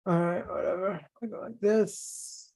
All right, whatever. I go like this.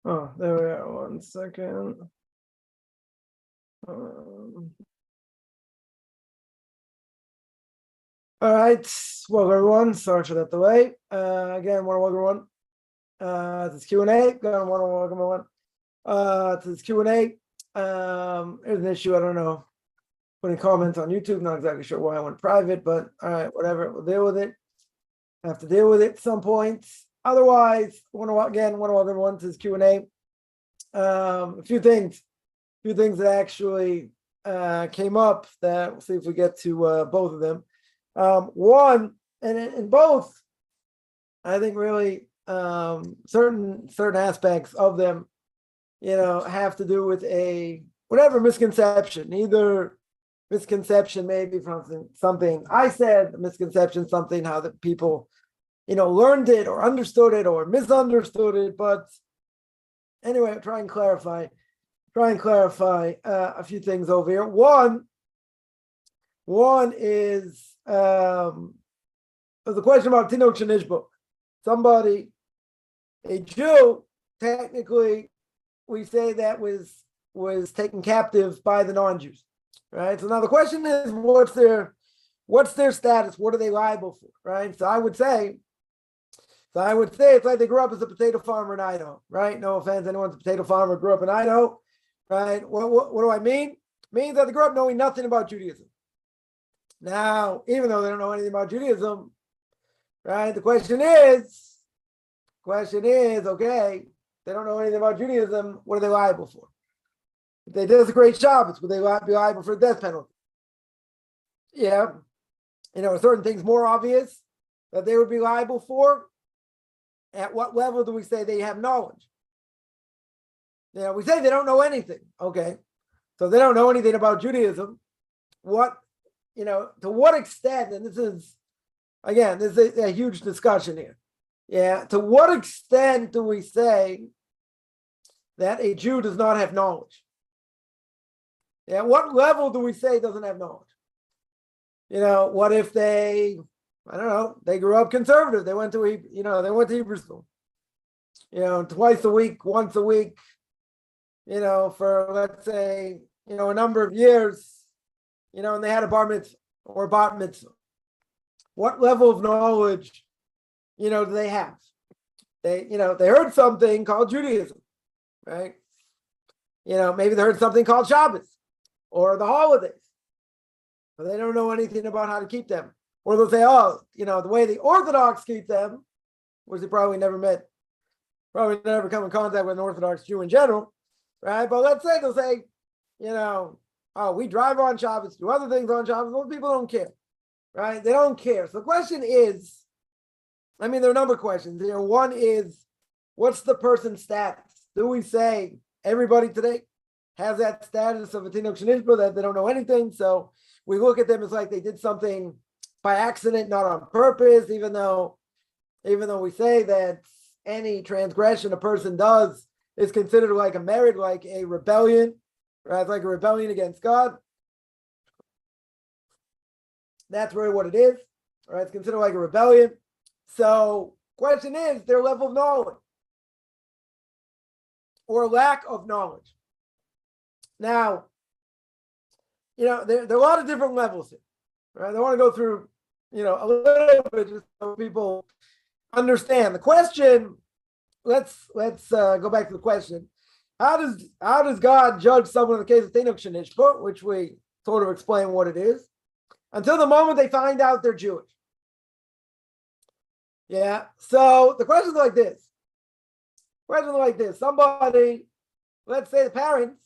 Oh, there we are. 1 second. All right, welcome everyone. Sorry for that delay. Again, want to welcome everyone to this Q&A. Again, want to welcome everyone to this Q&A. There's an issue. I don't know. Putting comments on YouTube. Not exactly sure why I went private, but all right, whatever. We'll deal with it. I have to deal with it at some point. Otherwise, want to welcome everyone to this Q&A. A few things that actually came up that we'll see if we get to both of them. One, and in both, I think really certain aspects of them, have to do with a whatever misconception, either misconception maybe from something I said, misconception something how the people, learned it or understood it or misunderstood it. But anyway, try and clarify a few things over here. One is there's a question about Tinok Shenishba. Somebody, a Jew, technically, we say that was taken captive by the non-Jews, right? So now the question is, what's their status? What are they liable for, right? So I would say it's like they grew up as a potato farmer in Idaho, right? No offense, anyone's a potato farmer grew up in Idaho, right? What do I mean? It means that they grew up knowing nothing about Judaism. Now, even though they don't know anything about Judaism, right? The question is, okay, they don't know anything about Judaism. What are they liable for? If they did a great Shabbos, would they be liable for a death penalty? Yeah, certain things more obvious that they would be liable for. At what level do we say they have knowledge? We say they don't know anything. Okay, so they don't know anything about Judaism. What? To what extent, and this is a huge discussion here. Yeah, to what extent do we say that a Jew does not have knowledge? Yeah, what level do we say doesn't have knowledge? What if they, I don't know, they grew up conservative. They went to Hebrew school, twice a week, once a week, for let's say, a number of years. And they had a bar mitzvah or bat mitzvah. What level of knowledge, do they have? They heard something called Judaism, right? Maybe they heard something called Shabbos or the holidays, but they don't know anything about how to keep them. Or they'll say, the way the Orthodox keep them, which they probably never come in contact with an Orthodox Jew in general, right? But let's say they'll say, we drive on Shabbos, do other things on Shabbos. Most people don't care, right? They don't care. So the question is, there are a number of questions here. One is, what's the person's status? Do we say everybody today has that status of a Tinok Shenishba, that they don't know anything? So we look at them as like they did something by accident, not on purpose, even though we say that any transgression a person does is considered like a merit, like a rebellion, right? It's like a rebellion against God. That's really what it is, right? It's considered like a rebellion. So question is their level of knowledge or lack of knowledge. Now, there are a lot of different levels here, right? I want to go through, a little bit just so people understand the question. Let's go back to the question. How does God judge someone in the case of Tinok Shenishba, which we sort of explain what it is, until the moment they find out they're Jewish? Yeah. So the question's like this. Somebody, let's say the parents,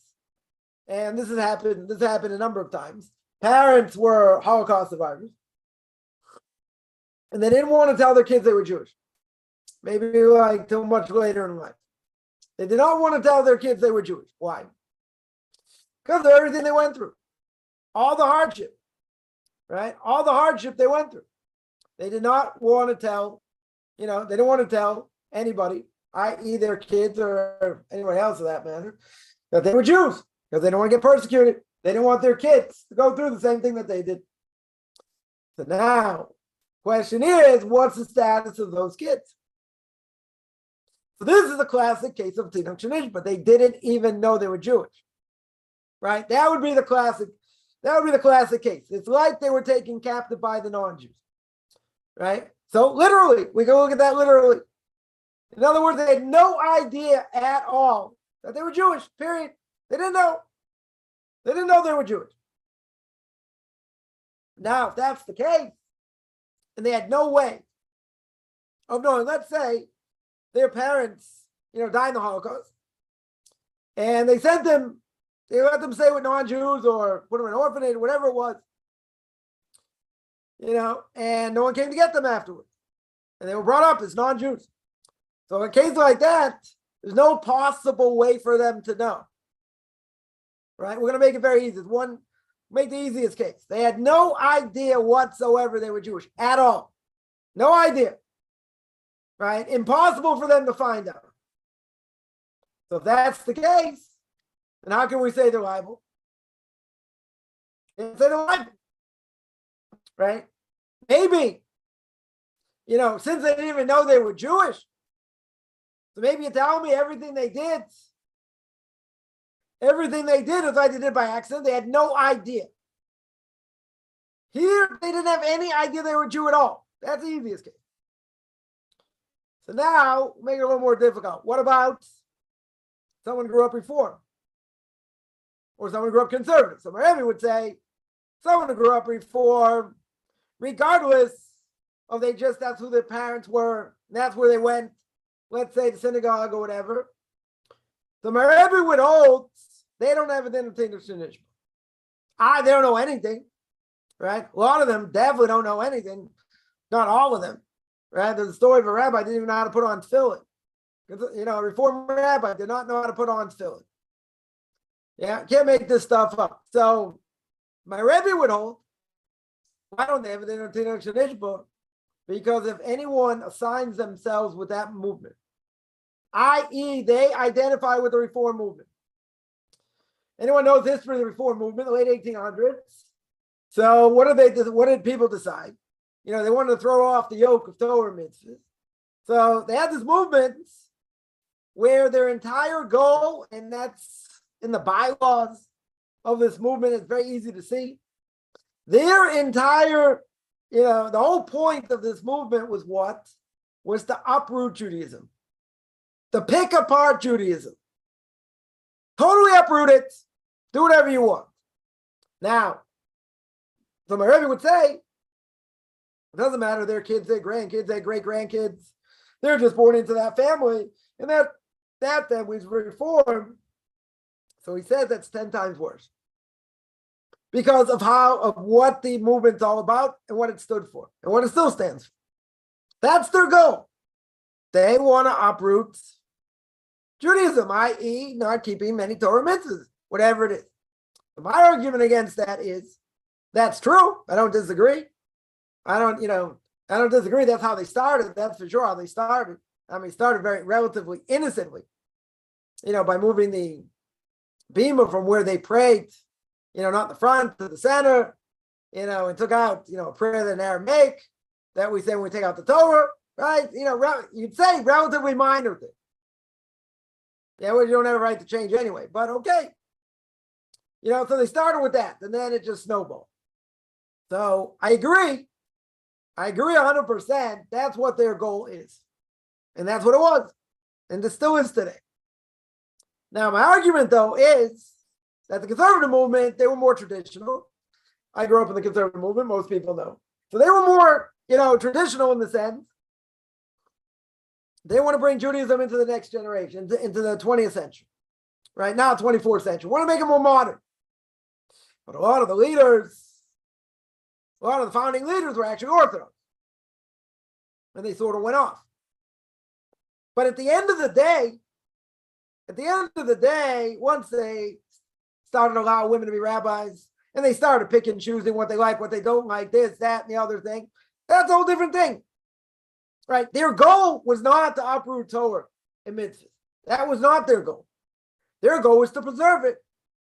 and this has happened a number of times. parents were Holocaust survivors, and they didn't want to tell their kids they were Jewish. Maybe like too much later in life. They did not want to tell their kids they were Jewish. Why? Because of everything they went through. All the hardship, right? All the hardship they went through. They did not want to tell, they didn't want to tell anybody, i.e. their kids or anyone else for that matter, that they were Jews, because they didn't want to get persecuted. They didn't want their kids to go through the same thing that they did. So now, question is, what's the status of those kids? So this is a classic case of Tinok Shenishba. They didn't even know they were Jewish, right? That would be the classic case. It's like they were taken captive by the non-Jews, right? So literally, we can look at that literally. In other words, they had no idea at all that they were Jewish, period. They didn't know. They didn't know they were Jewish. Now, if that's the case, and they had no way of knowing, let's say their parents, died in the Holocaust, and they let them stay with non-Jews or put them in an orphanage, whatever it was, and no one came to get them afterwards. And they were brought up as non-Jews. So in a case like that, there's no possible way for them to know. Right? We're going to make it very easy. Make the easiest case. They had no idea whatsoever they were Jewish at all. No idea. Right? Impossible for them to find out. So if that's the case, then how can we say they're liable? Say they're liable. Right? Maybe, since they didn't even know they were Jewish, so maybe you tell me everything they did was like they did by accident. They had no idea. Here, they didn't have any idea they were Jew at all. That's the easiest case. So now, make it a little more difficult. What about someone grew up Reform? Or someone grew up conservative? So Rabbi would say, someone who grew up Reform, regardless of that's who their parents were, and that's where they went, let's say the synagogue or whatever. The Rebbe would hold they don't have a din of Tinok Shenishba. They don't know anything, right? A lot of them definitely don't know anything. Not all of them, right? There's a story of a rabbi didn't even know how to put on tefillin. A Reform rabbi did not know how to put on tefillin. Yeah, can't make this stuff up. So my Rebbe would hold, why don't they have a din of Tinok Shenishba? Because if anyone assigns themselves with that movement, i.e. they identify with the Reform movement. Anyone knows history of the Reform movement, the late 1800s? So what did people decide? They wanted to throw off the yoke of Torah mitzvahs. So they had this movement where their entire goal, and that's in the bylaws of this movement, it's very easy to see. Their entire, the whole point of this movement was what? Was to uproot Judaism. To pick apart Judaism. Totally uproot it. Do whatever you want. Now, so my Rebbe would say, it doesn't matter, their kids, their grandkids, their great-grandkids, they're just born into that family, and that family's Reformed. So he says that's 10 times worse. Because of what the movement's all about and what it stood for and what it still stands for. That's their goal. They want to uproot Judaism, i.e. not keeping many Torah mitzvahs, whatever it is. My argument against that is that's true. I don't disagree. I don't disagree. That's how they started. That's for sure how they started. Started very relatively innocently, by moving the bima from where they prayed, not the front to the center, and took out, a prayer in Aramaic that we say when we take out the Torah, right? You'd say relatively minor thing. Yeah, well, you don't have a right to change anyway, but okay. So they started with that, and then it just snowballed. So I agree 100%. That's what their goal is. And that's what it was. And it still is today. Now, my argument, though, is that the conservative movement, they were more traditional. I grew up in the conservative movement, most people know. So they were more, traditional in the sense. They want to bring Judaism into the next generation, into the 20th century. Right now, 24th century. Want to make it more modern. But a lot of the leaders, A lot of the founding leaders were actually Orthodox. And they sort of went off. But at the end of the day, once they started to allow women to be rabbis, and they started picking and choosing what they like, what they don't like, this, that, and the other thing, that's a whole different thing. Right? Their goal was not to uproot Torah and mitzvahs. That was not their goal. Their goal was to preserve it.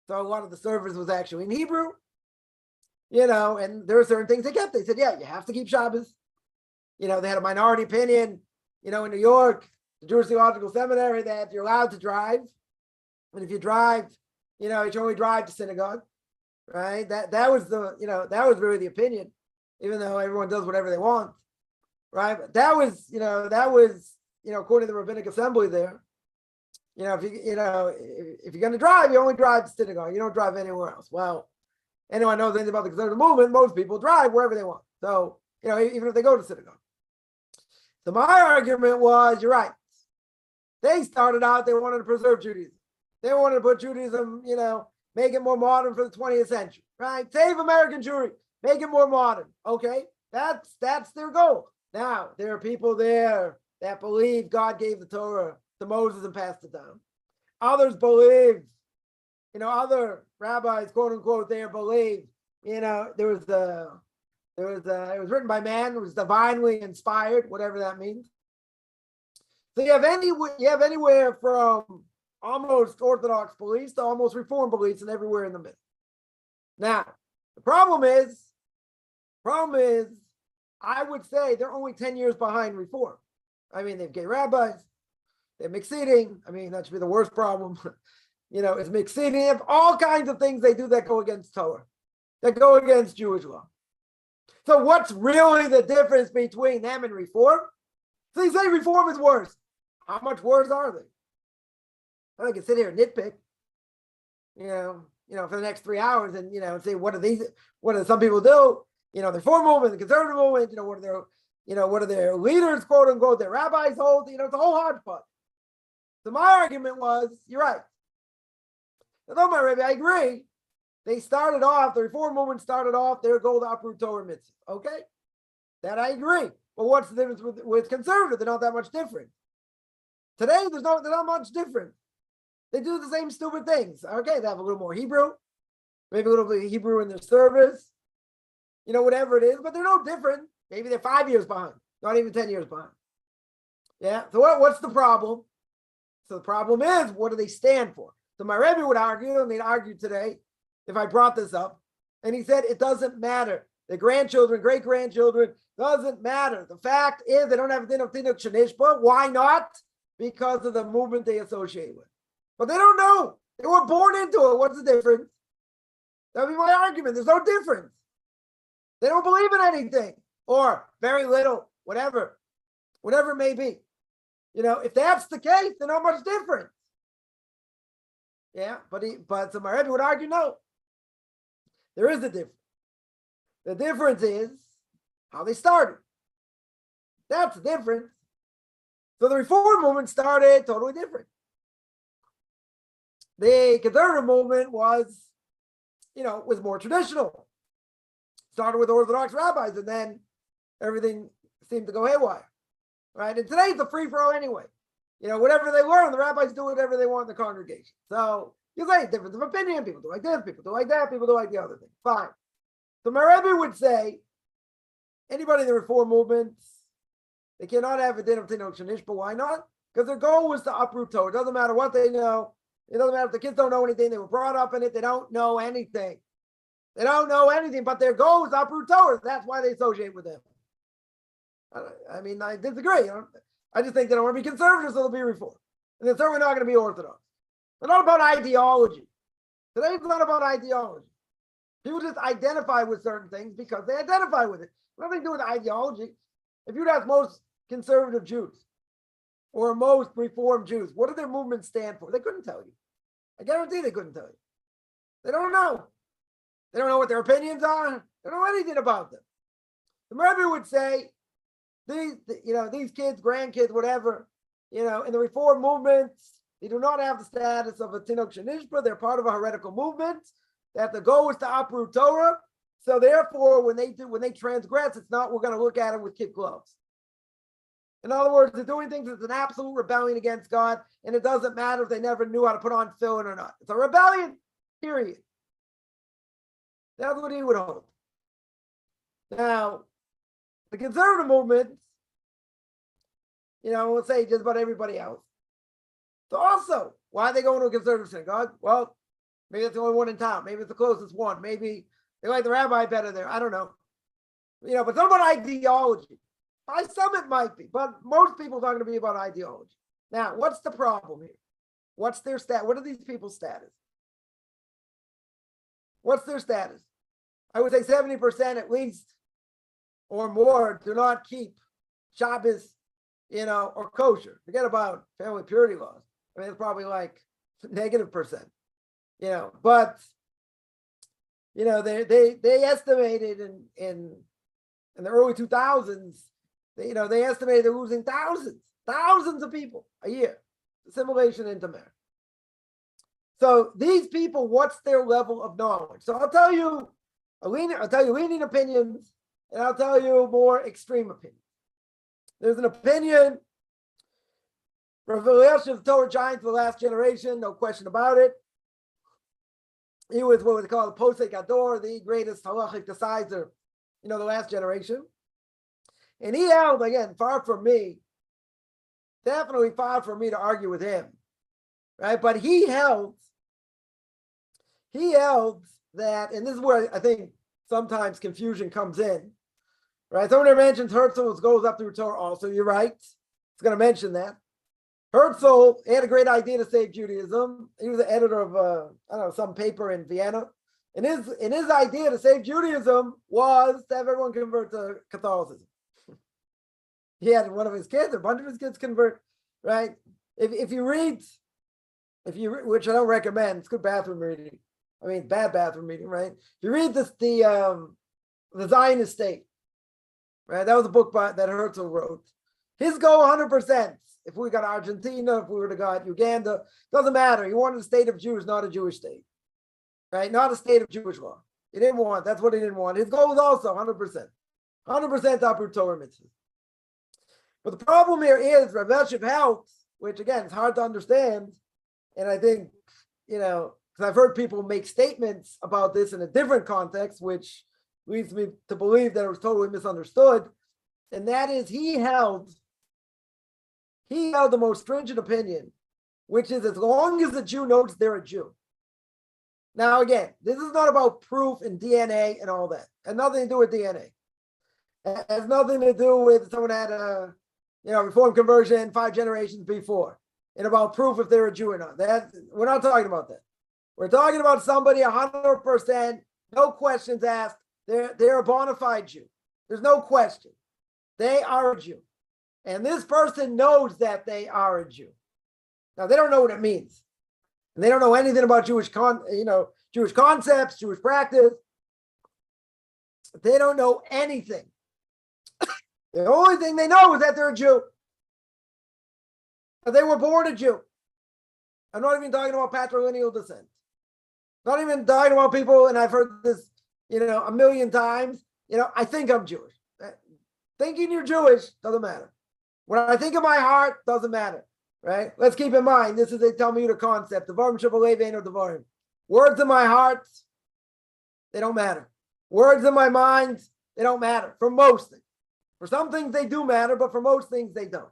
So a lot of the service was actually in Hebrew, and there are certain things they kept. They said, yeah, you have to keep Shabbos. They had a minority opinion, in New York, the Jewish Theological Seminary, that you're allowed to drive. And if you drive, you should only drive to synagogue, right? That was that was really the opinion, even though everyone does whatever they want, right? But that was according to the rabbinic assembly there, if you're going to drive, you only drive to synagogue. You don't drive anywhere else. Well, anyone knows anything about the conservative movement, most people drive wherever they want. So, even if they go to synagogue. So my argument was, you're right. They started out, they wanted to preserve Judaism. They wanted to put Judaism, make it more modern for the 20th century, right? Save American Jewry, make it more modern. Okay, that's their goal. Now, there are people there that believe God gave the Torah to Moses and passed it down. Others believe, other rabbis, quote unquote, there believe, it was written by man, it was divinely inspired, whatever that means. So you have anywhere from almost Orthodox beliefs to almost Reform beliefs and everywhere in the middle. Now, the problem is, I would say they're only 10 years behind Reform. I mean, they have gay rabbis, they have mixed eating. I mean, that should be the worst problem. It's mixed eating. They have all kinds of things they do that go against Torah, that go against Jewish law. So what's really the difference between them and Reform? So you say Reform is worse. How much worse are they? I can sit here and nitpick, for the next 3 hours and, say, what do some people do? The Reform movement, the conservative movement, what are their leaders, quote unquote, their rabbis hold, it's a whole hodgepodge. So my argument was, you're right. Although my Rebbe, I agree. The Reform movement started off their goal to uproot Torah mitzvah. Okay, that I agree. But what's the difference with conservative? They're not that much different. Today, they're not much different. They do the same stupid things. Okay, they have a little more Hebrew, maybe a little bit of Hebrew in their service, whatever it is, but they're no different. Maybe they're 5 years behind, not even 10 years behind. Yeah, so what's the problem? So the problem is, what do they stand for? So my Rebbe would argue, and they'd argue today, if I brought this up, and he said it doesn't matter. The grandchildren, great-grandchildren, doesn't matter. The fact is they don't have a din of Tinok Shenishba. Why not? Because of the movement they associate with. But they don't know. They were born into it. What's the difference? That would be my argument. There's no difference. They don't believe in anything, or very little, whatever it may be. If that's the case, they're not much different. Yeah, but so my Rebbe would argue, no. There is a difference. The difference is how they started. That's the difference. So the Reform movement started totally different. The conservative movement was more traditional. Started with Orthodox rabbis, and then everything seemed to go haywire. Right? And today it's a free-for-all anyway. Whatever they learn, the rabbis do whatever they want in the congregation. So you say difference of opinion. People do like this, people do like that, people do like the other thing. Fine. So my Rebbe would say, anybody in the Reform movement, they cannot have a din of Tinok Shenishba. Why not? Because their goal was to uproot Torah. It doesn't matter what they know. It doesn't matter if the kids don't know anything. They were brought up in it. They don't know anything. They don't know anything, but their goal is to uproot Torah. That's why they associate with them. I mean, I disagree. I just think they don't want to be conservative, so they'll be Reform. And they're certainly not going to be Orthodox. It's not about ideology. Today's not about ideology. People just identify with certain things because they identify with it. Nothing to do with ideology. If you'd ask most conservative Jews or most Reform Jews, what do their movements stand for? They couldn't tell you. I guarantee they couldn't tell you. They don't know. They don't know what their opinions are. They don't know anything about them. The Rebbe would say, these kids, grandkids, whatever, in the Reform movement, they do not have the status of a Tinok Shenishba. They're part of a heretical movement. That the goal is to uproot Torah. So therefore, when they transgress, it's not we're going to look at them with kid gloves. In other words, they're doing things that's an absolute rebellion against God, and it doesn't matter if they never knew how to put on tefillin or not. It's a rebellion, period. That's what he would hold. Now, the conservative movement, we'll say just about everybody else. So also, why are they going to a conservative synagogue? Well, maybe it's the only one in town. Maybe it's the closest one. Maybe they like the rabbi better there. I don't know. But it's not about ideology. By some it might be, but most people are going to be about ideology. Now, what's the problem here? What's their stat? What are these people's status? What's their status? I would say 70% at least or more do not keep Shabbos, or kosher. Forget about family purity laws. I mean, it's probably like -%. But they estimated in the early 2000s, they estimated they're losing thousands of people a year, assimilation into marriage. So these people, what's their level of knowledge? So I'll tell you lenient opinions, and I'll tell you more extreme opinions. There's an opinion from the Torah giant for the last generation, no question about it. He was what we call the Posek Ador, the greatest halachic decider, the last generation. And he held, again, definitely far from me to argue with him, right? But he held that, and this is where I think sometimes confusion comes in, right? Someone mentions Herzl goes up through Torah also. You're right. It's going to mention that. Herzl had a great idea to save Judaism. He was the editor of some paper in Vienna. And his idea to save Judaism was to have everyone convert to Catholicism. He had one of his kids, a bunch of his kids convert, right? If you read, which I don't recommend, it's good bathroom reading. I mean, bad bathroom reading, right? If you read the Zionist State, right? That was a book that Herzl wrote. His goal, 100%. If we got Argentina, if we were to got Uganda, doesn't matter. He wanted a state of Jews, not a Jewish state, right? Not a state of Jewish law. He didn't want. That's what he didn't want. His goal was also 100% uproot Torah mitzvahs. But the problem here is Rav Elshev helps, which again is hard to understand, and I think because I've heard people make statements about this in a different context, which leads me to believe that it was totally misunderstood, and that is he held the most stringent opinion, which is as long as the Jew knows they're a Jew. Now, again, this is not about proof and DNA and all that. It has nothing to do with DNA. It has nothing to do with someone had a Reformed conversion 5 generations before, and about proof if they're a Jew or not. We're not talking about that. We're talking about somebody 100%, no questions asked. They're a bona fide Jew. There's no question. They are a Jew. And this person knows that they are a Jew. Now, they don't know what it means. And they don't know anything about Jewish concepts, Jewish practice. They don't know anything. The only thing they know is that they're a Jew. They were born a Jew. I'm not even talking about patrilineal descent. Not even talking about people, and I've heard this, a million times, I think I'm Jewish. Thinking you're Jewish doesn't matter. When I think of my heart, doesn't matter, right? Let's keep in mind, this is a Talmudic concept. Devarim shebalev eino devarim. Words in my heart, they don't matter. Words in my mind, they don't matter for most things. For some things they do matter, but for most things they don't.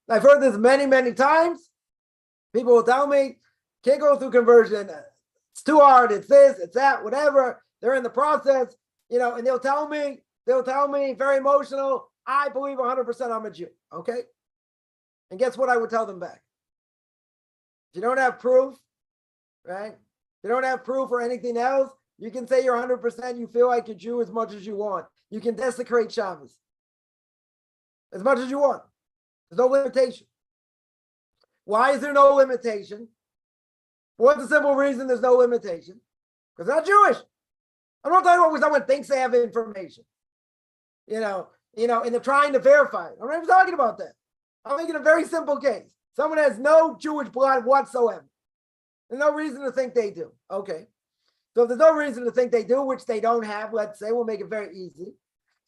I've heard this many, many times. People will tell me, can't go through conversion. It's too hard. It's this, it's that, whatever. They're in the process, and they'll tell me, very emotional, I believe 100% I'm a Jew. Okay? And guess what I would tell them back? If you don't have proof, right? If you don't have proof or anything else, you can say you're 100%, you feel like a Jew as much as you want. You can desecrate Shabbos as much as you want. There's no limitation. Why is there no limitation? What's the simple reason there's no limitation? Because they're not Jewish. I'm not talking about when someone thinks they have information. And they're trying to verify it. I'm not even talking about that. I'm making a very simple case. Someone has no Jewish blood whatsoever. There's no reason to think they do. Okay. So if there's no reason to think they do, which they don't have, let's say, we'll make it very easy.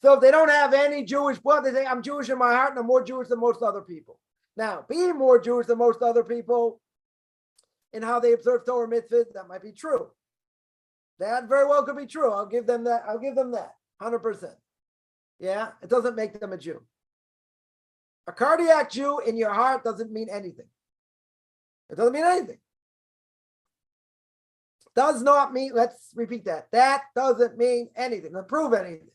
So if they don't have any Jewish blood, they say, I'm Jewish in my heart and I'm more Jewish than most other people. Now, being more Jewish than most other people in how they observe Torah mitzvahs, that might be true. That very well could be true. I'll give them that. 100%. Yeah, it doesn't make them a Jew. A cardiac Jew in your heart doesn't mean anything. It doesn't mean anything. Does not mean, let's repeat that. That doesn't mean anything. Doesn't prove anything.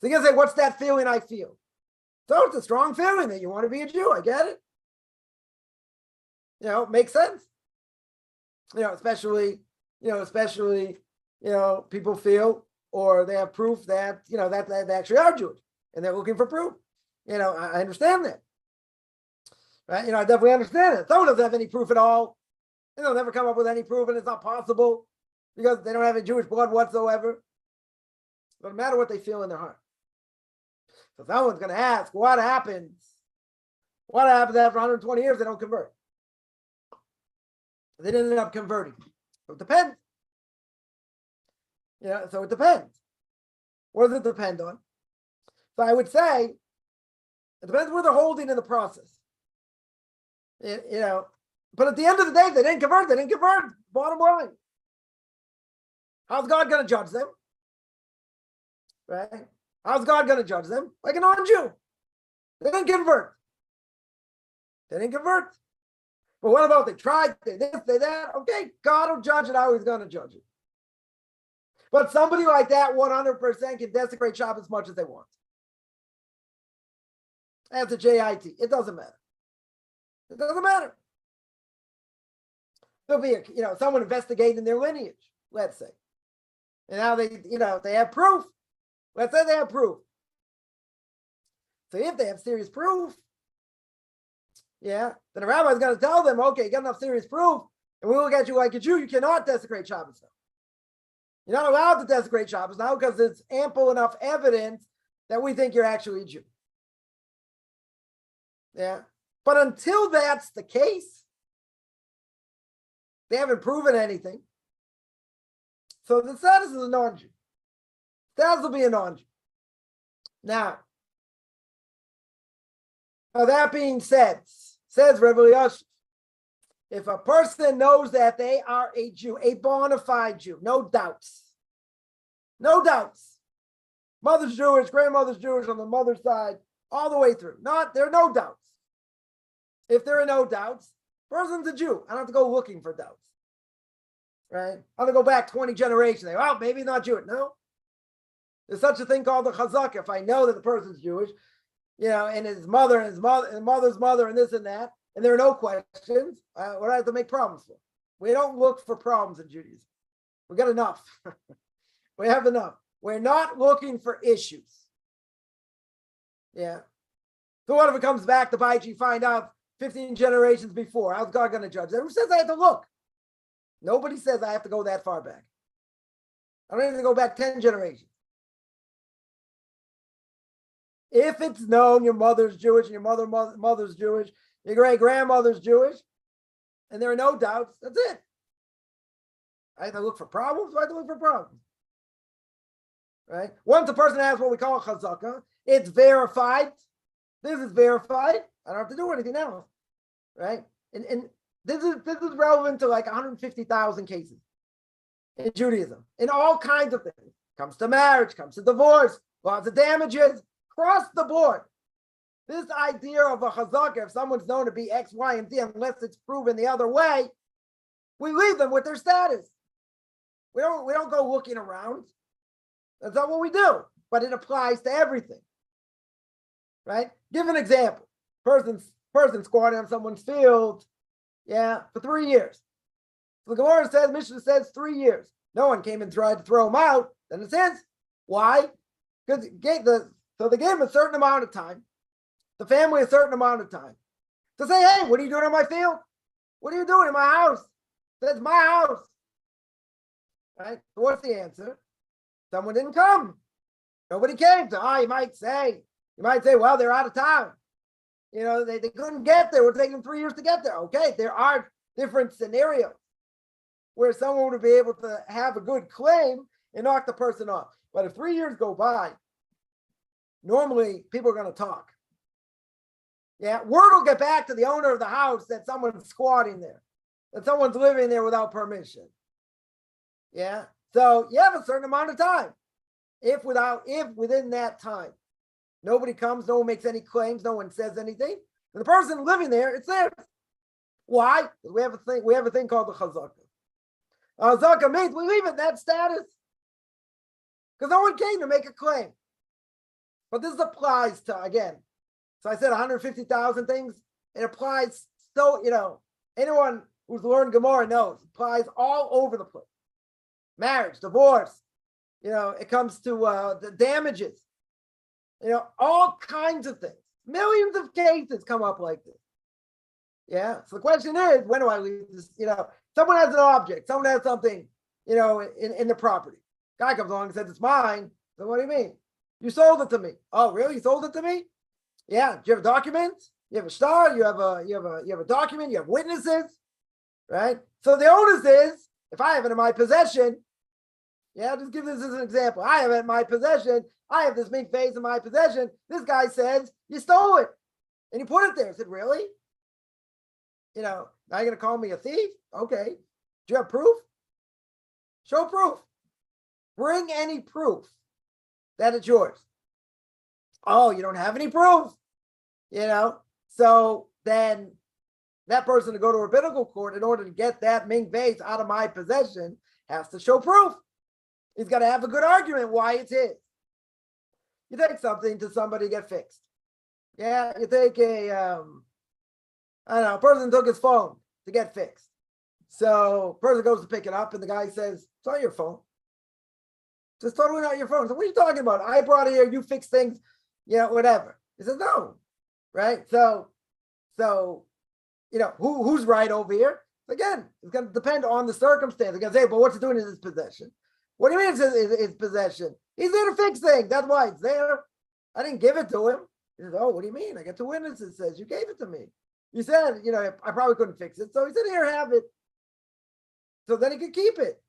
So you can say, what's that feeling I feel? So it's a strong feeling that you want to be a Jew. I get it. Makes sense. Especially people feel, or they have proof that, that they actually are Jewish and they're looking for proof. I understand that. Right? I definitely understand it. Someone doesn't have any proof at all. They'll never come up with any proof, and it's not possible because they don't have any Jewish blood whatsoever. Doesn't matter what they feel in their heart. So someone's going to ask, what happens? What happens after 120 years? They don't convert. They didn't end up converting. So it depends. So it depends. What does it depend on? So I would say it depends where they're holding in the process. But at the end of the day, they didn't convert. They didn't convert. Bottom line. How's God going to judge them? Right? How's God going to judge them? Like a non-Jew. They didn't convert. They didn't convert. But what about they tried, they this, they that? Okay, God will judge it how he's going to judge it. But somebody like that 100% can desecrate Shabbat as much as they want. That's a JIT. It doesn't matter. It doesn't matter. There'll be someone investigating their lineage, let's say. And now they have proof. Let's say they have proof. So if they have serious proof, then the rabbi is going to tell them, okay, you got enough serious proof, and we look at you like a Jew, you cannot desecrate Shabbos now. You're not allowed to desecrate Shabbos now because it's ample enough evidence that we think you're actually a Jew. Yeah. But until that's the case, they haven't proven anything. So the status is a non-Jew. Status will be a non-Jew. Now that being said, says Rebbe Yosef, if a person knows that they are a Jew, a bona fide Jew, no doubts, mother's Jewish, grandmother's Jewish on the mother's side, all the way through. There are no doubts. If there are no doubts, person's a Jew. I don't have to go looking for doubts. Right? I don't go back 20 generations. Well, maybe he's not Jewish. No. There's such a thing called the chazaka. If I know that the person's Jewish, and his mother and mother's mother and this and that, and there are no questions, what do I have to make problems for? We don't look for problems in Judaism. We got enough. We have enough. We're not looking for issues. Yeah. So what if it comes back to bite you, find out 15 generations before? How's God going to judge that? Who says I have to look? Nobody says I have to go that far back. I don't even go back 10 generations. If it's known your mother's Jewish and your mother's Jewish, your great-grandmother's Jewish, and there are no doubts, that's it. I have to look for problems? I have to look for problems. Right? Once a person has what we call a chazaka, it's verified. This is verified. I don't have to do anything else. Right? And this is relevant to like 150,000 cases in Judaism, in all kinds of things. Comes to marriage, comes to divorce, lots of damages, across the board. This idea of a chazaka, if someone's known to be X, Y, and Z, unless it's proven the other way, we leave them with their status. We don't go looking around. That's not what we do. But it applies to everything. Right? Give an example. Person squatting on someone's field, for 3 years. So the Gemara says, Mishnah says 3 years. No one came and tried to throw him out. Then it says, why? Because so they gave him a certain amount of time, the family a certain amount of time, to say, hey, what are you doing on my field? What are you doing in my house? That's my house. Right? So what's the answer? Someone didn't come. Nobody came. So you might say, well, they're out of town. They couldn't get there. It would take them 3 years to get there. Okay, there are different scenarios. where someone would be able to have a good claim and knock the person off. But if 3 years go by, normally people are going to talk. Yeah, word will get back to the owner of the house that someone's squatting there, that someone's living there without permission. Yeah, so you have a certain amount of time. If within that time, nobody comes, no one makes any claims, no one says anything, and the person living there, it's theirs. Why? We have a thing called the chazaka. Chazaka means we leave it in that status because no one came to make a claim. But this applies to, again, so I said 150,000 things. It applies, so, anyone who's learned Gemara knows, it applies all over the place. Marriage, divorce, it comes to the damages, all kinds of things. Millions of cases come up like this. Yeah. So the question is, when do I leave this? Someone has an object, someone has something, in the property. Guy comes along and says, it's mine. So what do you mean? You sold it to me. Oh, really? You sold it to me? Yeah. Do you have a document? You have a star, you have a document, you have witnesses, right? So the onus is, if I have it in my possession, yeah, just give this as an example. I have it in my possession. I have this big vase in my possession. This guy says, you stole it. And you put it there. I said, really? Now you're going to call me a thief? Okay. Do you have proof? Show proof. Bring any proof that it's yours. Oh, you don't have any proof? So then that person to go to rabbinical court in order to get that mink vase out of my possession has to show proof. He's got to have a good argument why it's his. You take something to somebody to get fixed. Yeah, you take a person took his phone to get fixed. So person goes to pick it up and the guy says, it's not your phone. It's totally not your phone. So what are you talking about? I brought it here, you fix things, whatever. He says, no, right? So who's right over here? Again, it's going to depend on the circumstance. They're going to say, but what's it doing in his possession? What do you mean it's his possession? He's there to fix things. That's why it's there. I didn't give it to him. He says, oh, what do you mean? I got two witnesses. Says you gave it to me. You said, I probably couldn't fix it. So he said, here, have it. So then he could keep it.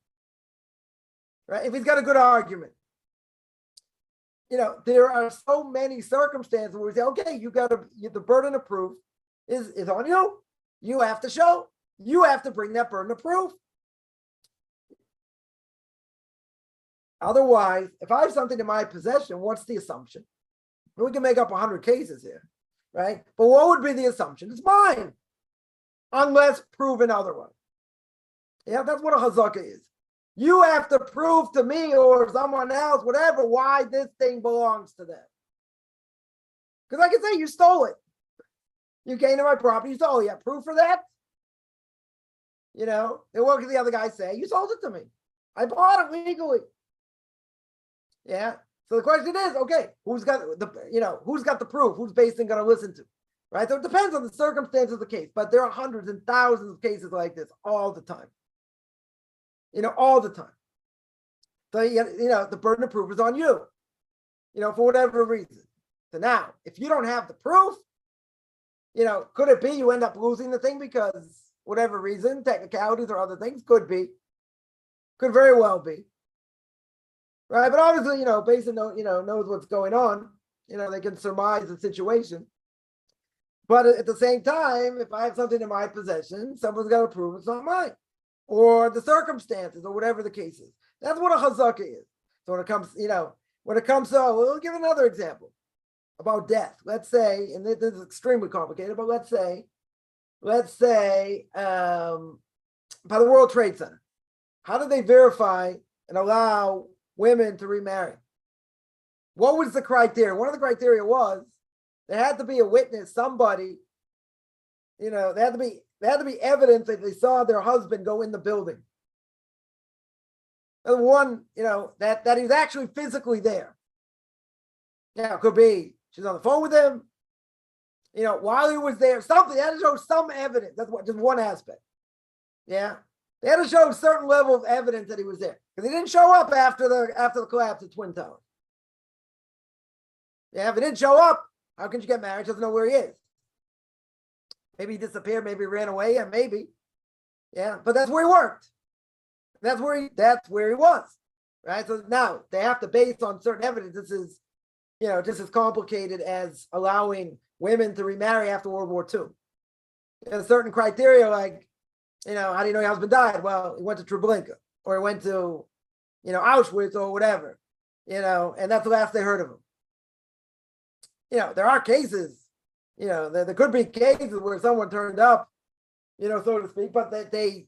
Right? If he's got a good argument. There are so many circumstances where we say, okay, the burden of proof is on you. You have to show. You have to bring that burden of proof. Otherwise, if I have something in my possession, what's the assumption? We can make up 100 cases here, right? But what would be the assumption? It's mine, unless proven otherwise. Yeah, that's what a chazaka is. You have to prove to me or someone else, whatever, why this thing belongs to them. Because I can say you stole it. You came to my property, you stole it. You have proof for that? And what can the other guy say? You sold it to me. I bought it legally. Yeah. So the question is, okay, who's got the proof? Who's basically going to listen to? Right? So it depends on the circumstances of the case, but there are hundreds and thousands of cases like this all the time. All the time. So, the burden of proof is on you, for whatever reason. So now, if you don't have the proof, could it be you end up losing the thing because whatever reason, technicalities or other things? Could be. Could very well be. Right, but obviously, Basin knows what's going on. They can surmise the situation. But at the same time, if I have something in my possession, someone's got to prove it's not mine, or the circumstances, or whatever the case is. That's what a chazaka is. So when it comes to, we'll give another example about death. Let's say, and this is extremely complicated, but let's say, by the World Trade Center, how did they verify and allow women to remarry? What was the criteria? One of the criteria was there had to be a witness, somebody, there had to be evidence that they saw their husband go in the building. And one, that he's actually physically there. It could be she's on the phone with him, while he was there, something. They had to show some evidence. That's just one aspect. Yeah. They had to show a certain level of evidence that he was there. Because he didn't show up after the collapse of Twin Towers. Yeah, if he didn't show up, how can you get married? She doesn't know where he is. Maybe he disappeared, maybe he ran away, yeah, maybe. Yeah, but that's where he worked. That's where he was, right? So now they have to base on certain evidence. This is, just as complicated as allowing women to remarry after World War II. There's certain criteria, like, how do you know your husband died? Well, he went to Treblinka, or he went to, Auschwitz or whatever, and that's the last they heard of him. There are cases, there could be cases where someone turned up, so to speak, but they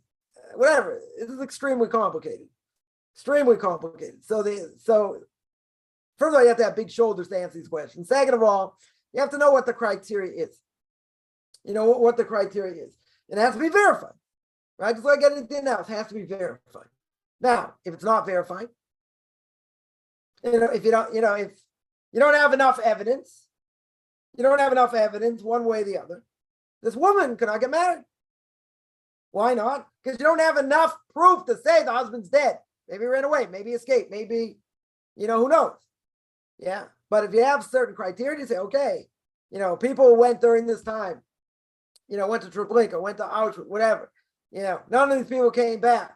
whatever. This is extremely complicated. Extremely complicated. So first of all, you have to have big shoulders to answer these questions. Second of all, you have to know what the criteria is. What the criteria is. It has to be verified, right? Just like anything else, it has to be verified. Now, if it's not verified, if you don't, if you don't have enough evidence, one way or the other, this woman cannot get married. Why not? Because you don't have enough proof to say the husband's dead. Maybe he ran away, maybe escaped, maybe, who knows? Yeah. But if you have certain criteria, you say, okay, people went during this time, went to Treblinka, went to Auschwitz, whatever. None of these people came back.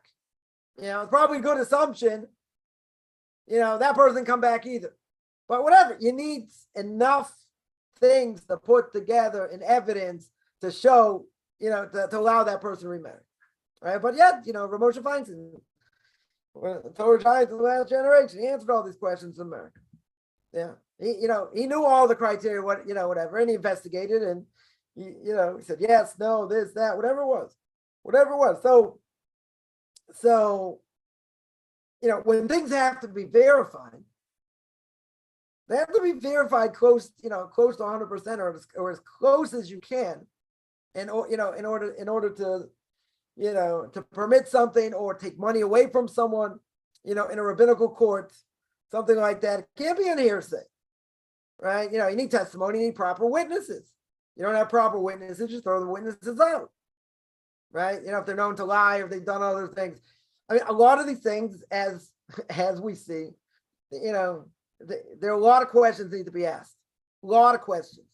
It's probably a good assumption, that person didn't come back either. But whatever, you need enough things to put together in evidence to show, to allow that person to remarry. Right? But yet, Ramosha Feinstein, the Torah giant of the last generation, he answered all these questions in America. Yeah. He knew all the criteria, whatever, and he investigated, and he said yes, no, this, that, whatever it was. So when things have to be verified, they have to be verified close to 100% or as close as you can, and in order to permit something or take money away from someone, in a rabbinical court, something like that. It can't be an hearsay, right? You need testimony, you need proper witnesses. You don't have proper witnesses, just throw the witnesses out, right? If they're known to lie or they've done other things. I mean, a lot of these things, as we see, there are a lot of questions need to be asked. A lot of questions.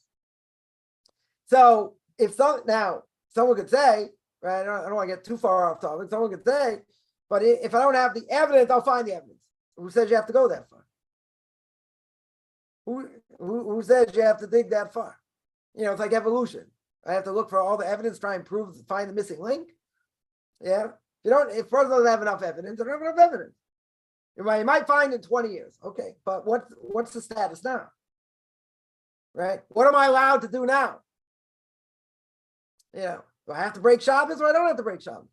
So if someone could say, right, I don't want to get too far off topic. Someone could say, but if I don't have the evidence, I'll find the evidence. Who says you have to go that far? Who says you have to dig that far? It's like evolution. I have to look for all the evidence, try and find the missing link. Yeah. If a person doesn't have enough evidence, they don't have enough evidence. You might find in 20 years. Okay, but what's the status now? Right? What am I allowed to do now? Do I have to break Shabbos or I don't have to break Shabbos?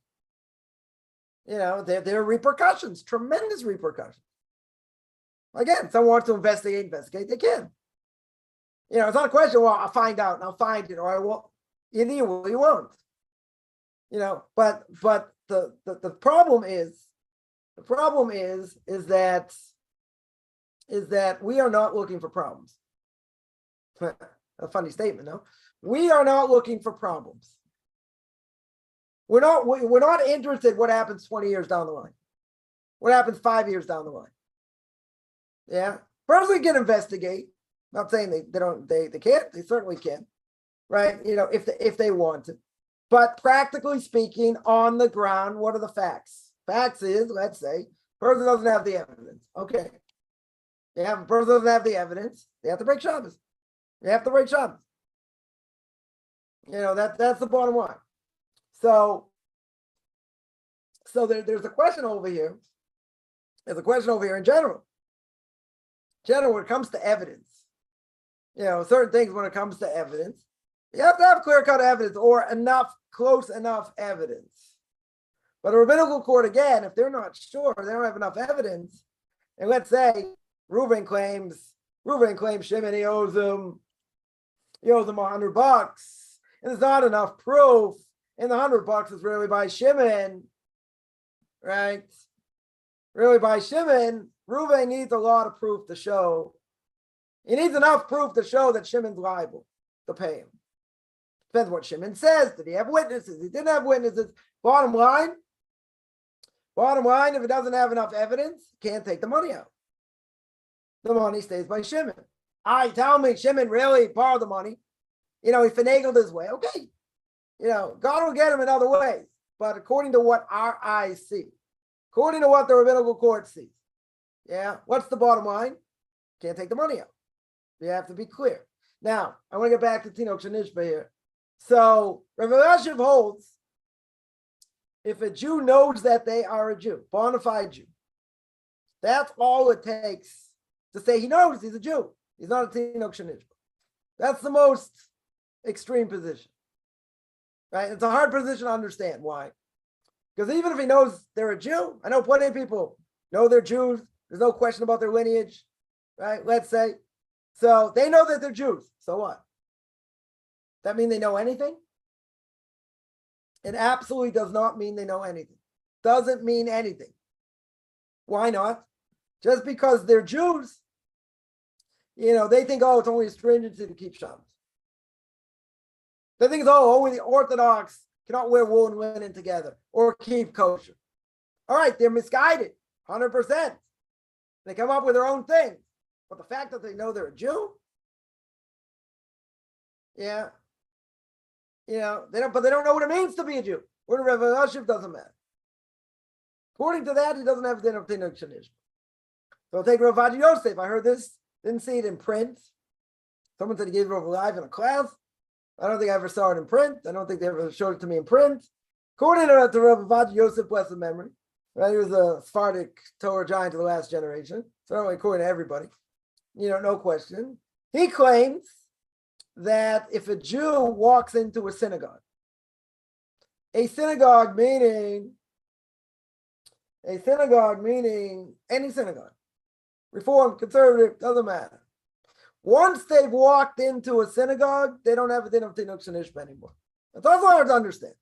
There are repercussions, tremendous repercussions. Again, someone wants to investigate, they can. It's not a question, well, I'll find out and I'll find it, or I won't. You won't. But the problem is that we are not looking for problems. A funny statement, no? We are not looking for problems. We're not interested in what happens 20 years down the line. What happens 5 years down the line? Yeah. Personally can investigate. Not saying they can't, they certainly can. Right? If they want to. But practically speaking, on the ground, what are the facts? Facts is, let's say, person doesn't have the evidence. Okay. A person doesn't have the evidence, they have to break Shabbos. They have to break Shabbos. That's the bottom line. So there's a question over here. There's a question over here in general. When it comes to evidence, certain things when it comes to evidence, you have to have clear-cut evidence or close enough evidence. But a rabbinical court, again, if they're not sure, they don't have enough evidence, and let's say Reuven claims Shimon, he owes him $100, and there's not enough proof, and the $100 is really by Shimon, right? Really by Shimon, Reuven needs a lot of proof to show. He needs enough proof to show that Shimon's liable to pay him. Depends what Shimon says. Did he have witnesses? He didn't have witnesses. Bottom line, if it doesn't have enough evidence, can't take the money out. The money stays by Shimon. Tell me, Shimon really borrowed the money. He finagled his way. Okay. God will get him in other ways. But according to what our eyes see, according to what the rabbinical court sees. Yeah, what's the bottom line? Can't take the money out. You have to be clear. Now, I want to get back to Tinok Shenishba here. So, Rav Elyashiv holds, if a Jew knows that they are a Jew, bona fide Jew, that's all it takes to say he knows he's a Jew. He's not a Tinok Shenishba. That's the most extreme position. Right? It's a hard position to understand. Why? Because even if he knows they're a Jew, I know plenty of people know they're Jews. There's no question about their lineage, right? Let's say. So they know that they're Jews. So what? That mean they know anything? It absolutely does not mean they know anything. Doesn't mean anything. Why not? Just because they're Jews, they think, it's only a stringency to keep Shabbos. They think, only the Orthodox cannot wear wool and linen together or keep kosher. All right, they're misguided, 100%. They come up with their own thing. But the fact that they know they're a Jew, they don't know what it means to be a Jew. According to Rav Elyashiv, doesn't matter. According to that, he doesn't have the din of Tinok Shenishba. So I'll take Rav Adi Yosef. I heard this, didn't see it in print. Someone said he gave it over live in a class. I don't think I ever saw it in print. I don't think they ever showed it to me in print. According to Rav Adi Yosef, blessed memory, right? He was a Sephardic Torah giant of the last generation. Certainly according to everybody. No question. He claims that if a Jew walks into a synagogue meaning any synagogue, Reform, conservative, doesn't matter. Once they've walked into a synagogue, they don't have a din of Tinok Shenishba anymore. That's also hard to understand.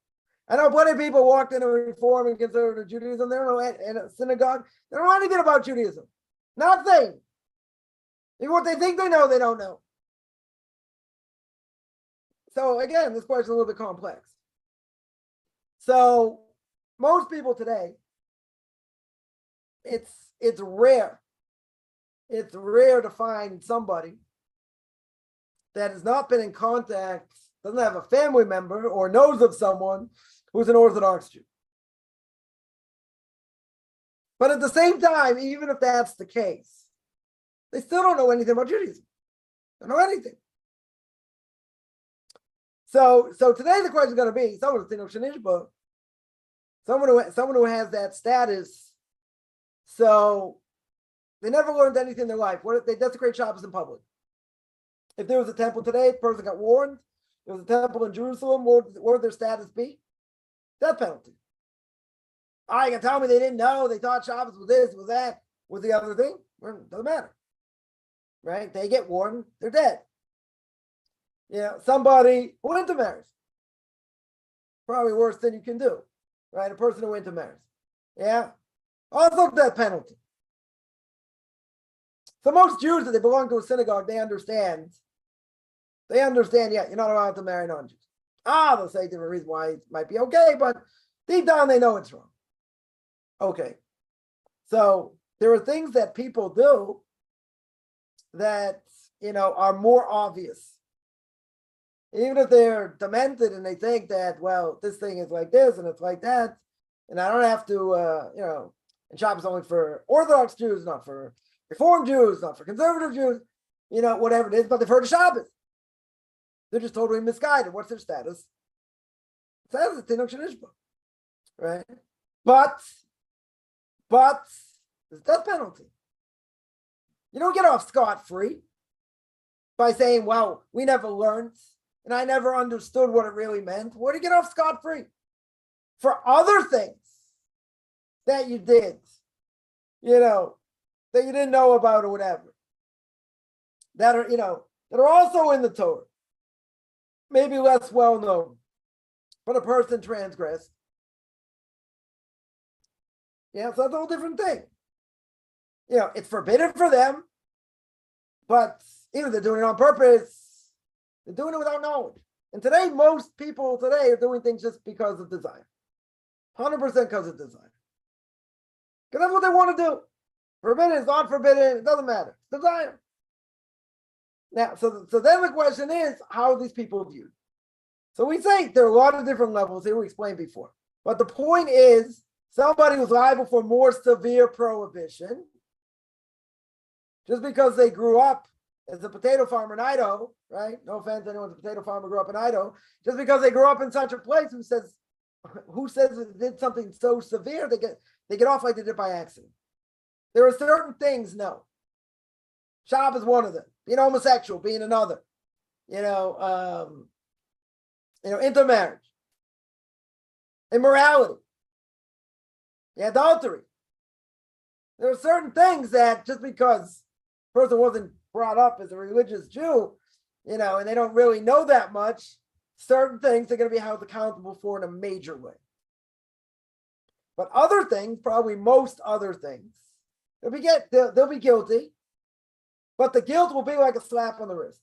I know plenty of people walked into Reform and conservative Judaism. They don't know in a synagogue. They don't know anything about Judaism. Nothing. Even what they think they know, they don't know. So again, this question is a little bit complex. So most people today, it's rare. It's rare to find somebody that has not been in contact, doesn't have a family member or knows of someone who's an Orthodox Jew. But at the same time, even if that's the case, they still don't know anything about Judaism. They don't know anything. So today the question is going to be someone who's Tinok Shenishba, someone who has that status. So they never learned anything in their life. They desecrate Shabbos in public. If there was a temple today, the person got warned. There was a temple in Jerusalem. What would their status be? Death penalty. You can tell me they didn't know. They thought Shabbos was this, was that, was the other thing. Well, it doesn't matter. Right? They get warned. They're dead. Somebody who intermarries. Probably worse than you can do. Right? A person who intermarries. Yeah? Also death penalty. So most Jews, that they belong to a synagogue, they understand, you're not allowed to marry non-Jews. They'll say different reasons why it might be okay, but deep down they know it's wrong. Okay. So there are things that people do that, are more obvious. Even if they're demented and they think that, well, this thing is like this and it's like that, and I don't have to, and Shabbos is only for Orthodox Jews, not for Reform Jews, not for conservative Jews, whatever it is, but they've heard of Shabbos. They're just totally misguided. What's their status? Status is Tinok Shenishba, right? But there's death penalty. You don't get off scot-free by saying, well, we never learned and I never understood what it really meant. Where do you get off scot-free? For other things that you did, that you didn't know about or whatever, that are also in the Torah, maybe less well known, but a person transgressed. So that's a whole different thing. It's forbidden for them, but either they're doing it on purpose, they're doing it without knowledge. And today, most people today are doing things just because of desire. 100% because of desire. Because that's what they want to do. Forbidden is not forbidden, it doesn't matter. It's desire. Now, so then the question is, how are these people viewed? So we say there are a lot of different levels here we explained before. But the point is, somebody who's liable for more severe prohibition, just because they grew up as a potato farmer in Idaho, right? No offense to anyone who's a potato farmer grew up in Idaho. Just because they grew up in such a place, who says it did something so severe, they get off like they did by accident. There are certain things, no. Shab is one of them. Being homosexual, being another. Intermarriage, immorality, adultery. There are certain things that just because a person wasn't brought up as a religious Jew, and they don't really know that much, certain things they're going to be held accountable for in a major way. But other things, probably most other things, they'll be guilty, but the guilt will be like a slap on the wrist.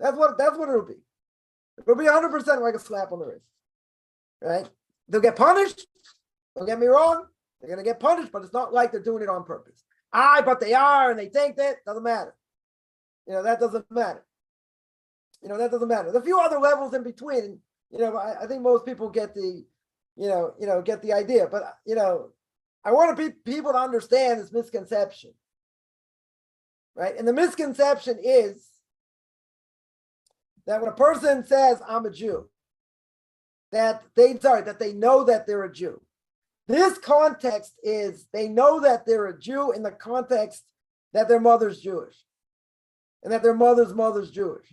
That's what it'll be. It'll be 100% like a slap on the wrist, right? They'll get punished. Don't get me wrong. They're going to get punished, but it's not like they're doing it on purpose. But they are, and they think that. Doesn't matter. That doesn't matter. That doesn't matter. There's a few other levels in between. I think most people get the, get the idea. But, I want people to understand this misconception, right? And the misconception is that when a person says, I'm a Jew, that they know that they're a Jew. This context is they know that they're a Jew in the context that their mother's Jewish and that their mother's Jewish.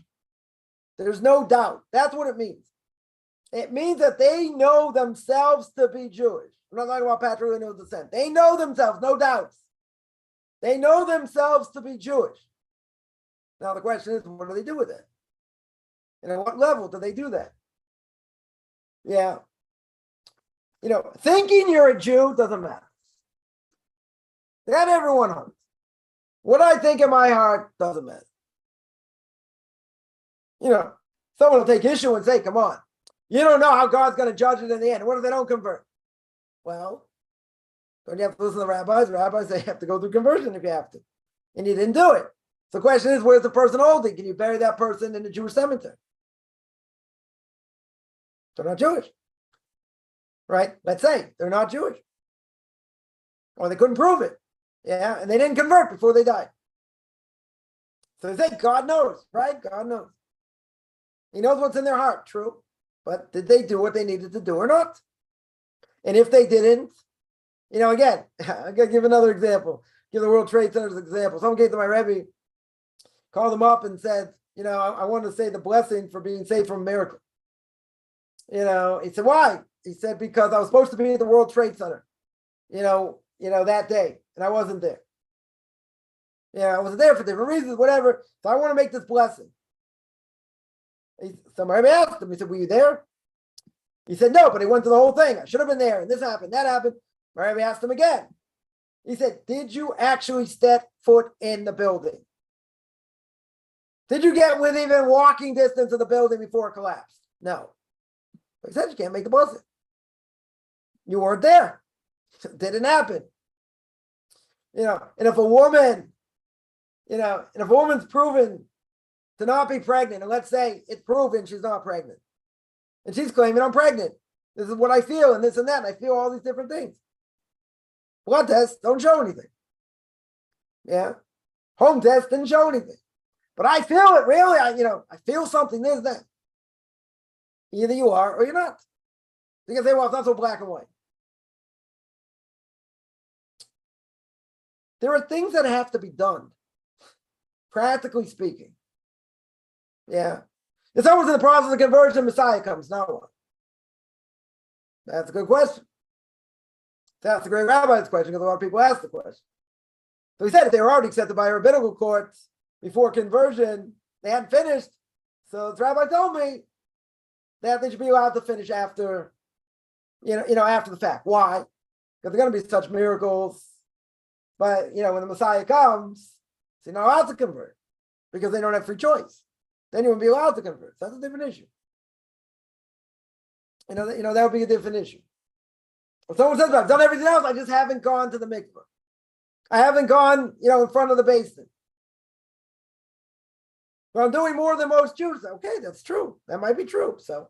There's no doubt. That's what it means. It means that they know themselves to be Jewish. I'm not talking about patrilineal descent. They know themselves, no doubts. They know themselves to be Jewish. Now the question is, what do they do with it? And at what level do they do that? Yeah. Thinking you're a Jew doesn't matter. That everyone knows. What I think in my heart doesn't matter. Someone will take issue and say, come on, you don't know how God's going to judge it in the end. What if they don't convert? Well, don't you have to listen to the rabbis? The rabbis say you have to go through conversion if you have to. And you didn't do it. So the question is, where's the person holding? Can you bury that person in the Jewish cemetery? They're not Jewish. Right? Let's say they're not Jewish. Or they couldn't prove it. Yeah, and they didn't convert before they died. So they say, God knows, right? God knows. He knows what's in their heart, true. But did they do what they needed to do or not? And if they didn't, again, I'm going to give another example. Give the World Trade Center's example. Someone came to my Rebbe, called him up and said, I want to say the blessing for being saved from a miracle. He said, why? He said, because I was supposed to be at the World Trade Center, that day, and I wasn't there. I wasn't there for different reasons, whatever. So I want to make this blessing. Somebody asked him, he said, were you there? He said, no, but he went to the whole thing. I should have been there, and this happened, that happened. Rabbi asked him again. He said, did you actually step foot in the building? Did you get within even walking distance of the building before it collapsed? No. He said, you can't make the blessing. You weren't there. It didn't happen. And if a woman, and if a woman's proven to not be pregnant, and let's say it's proven she's not pregnant, and she's claiming I'm pregnant. This is what I feel, and this and that, and I feel all these different things. Blood tests don't show anything. Yeah. Home test didn't show anything. But I feel it, really. I feel something, this, that. Either you are or you're not. You can say, well, it's not so black and white. There are things that have to be done, practically speaking. Yeah. If someone's in the process of conversion, Messiah comes. Now what? That's a good question. That's a great rabbi's question, because a lot of people ask the question. So he said if they were already accepted by a rabbinical court before conversion, they hadn't finished. So the rabbi told me that they should be allowed to finish after, after the fact. Why? Because they're going to be such miracles. But, when the Messiah comes, they're not allowed to convert because they don't have free choice. Then you won't be allowed to convert. So that's a different issue. That would be a different issue. If someone says, I've done everything else, I just haven't gone to the mikvah. I haven't gone, in front of the basin. But I'm doing more than most Jews. Okay, that's true. That might be true. So,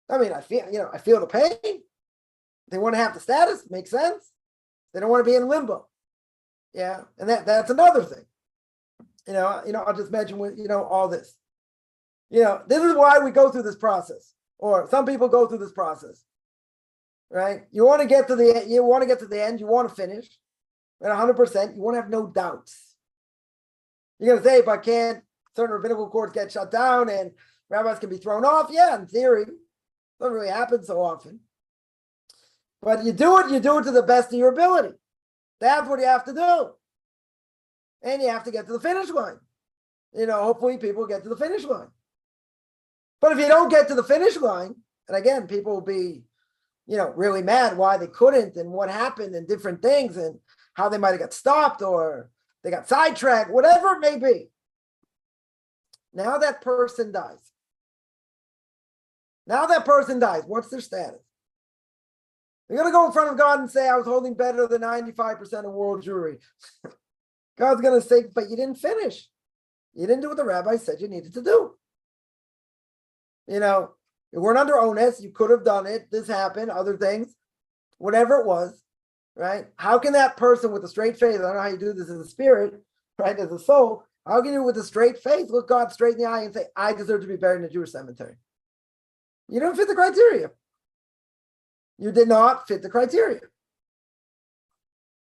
I feel the pain. They want to have the status, makes sense. They don't want to be in limbo. Yeah, and that's another thing. I'll just mention with all this. This is why we go through this process, or some people go through this process, right? You want to get to the end. You want to finish at 100%. You want to have no doubts. You're going to say, if I can't, certain rabbinical courts get shut down and rabbis can be thrown off. Yeah, in theory, doesn't really happen so often. But you do it to the best of your ability. That's what you have to do. And you have to get to the finish line. Hopefully people get to the finish line. But if you don't get to the finish line, and again, people will be, really mad why they couldn't and what happened and different things and how they might have got stopped or they got sidetracked, whatever it may be. Now that person dies. What's their status? They're going to go in front of God and say, I was holding better than 95% of world Jewry. God's going to say, but you didn't finish. You didn't do what the rabbi said you needed to do. You weren't under onus. You could have done it. This happened, other things, whatever it was, right? How can that person with a straight face, I don't know how you do this as a spirit, right, as a soul, how can you with a straight face look God straight in the eye and say, I deserve to be buried in a Jewish cemetery? You don't fit the criteria. You did not fit the criteria.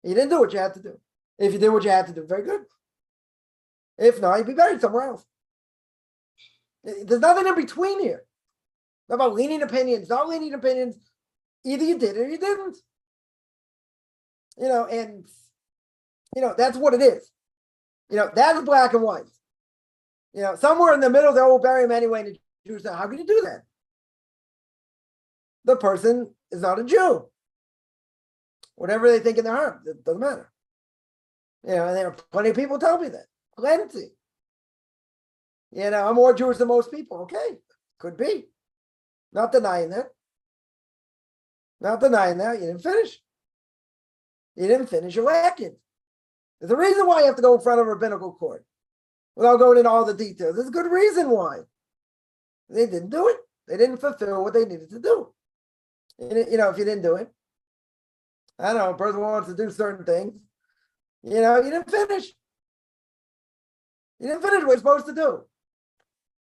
You didn't do what you had to do. If you did what you had to do, very good. If not, you'd be buried somewhere else. There's nothing in between here. Not about lenient opinions, not lenient opinions. Either you did or you didn't. That's what it is. That's black and white. Somewhere in the middle, they will bury him anyway in the Jewish. How can you do that? The person is not a Jew. Whatever they think in their heart, it doesn't matter. And there are plenty of people tell me that. Plenty. I'm more Jewish than most people. Okay, could be. Not denying that. You didn't finish. You're lacking. There's a reason why you have to go in front of a rabbinical court without going into all the details. There's a good reason why. They didn't do it. They didn't fulfill what they needed to do. If you didn't do it, I don't know, a person wants to do certain things, you didn't finish. You didn't finish what you're supposed to do.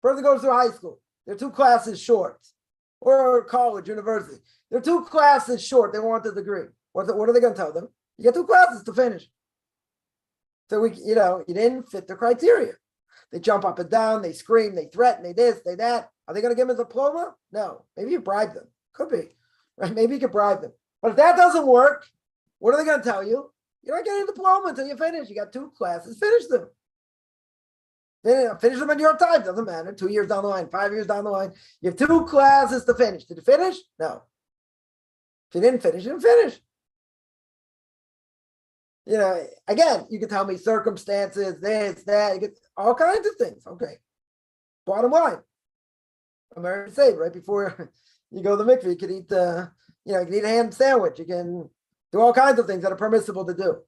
Person goes through high school. They're 2 classes short. Or college, university. They're 2 classes short. They want the degree. What are they going to tell them? You got 2 classes to finish. So you didn't fit the criteria. They jump up and down. They scream. They threaten. They this. They that. Are they going to give them a diploma? No. Maybe you bribe them. Could be. Right? Maybe you could bribe them. But if that doesn't work, what are they going to tell you? You're not getting a diploma until you finish. You got 2 classes. Finish them. Finish them in your time. Doesn't matter. 2 years down the line, 5 years down the line. You have 2 classes to finish. Did you finish? No. If you didn't finish, you didn't finish. Again, you can tell me circumstances, this, that, you get all kinds of things. Okay. Bottom line, I'm already saying right before you go to the mikveh, you can eat you can eat a ham sandwich. You can do all kinds of things that are permissible to do,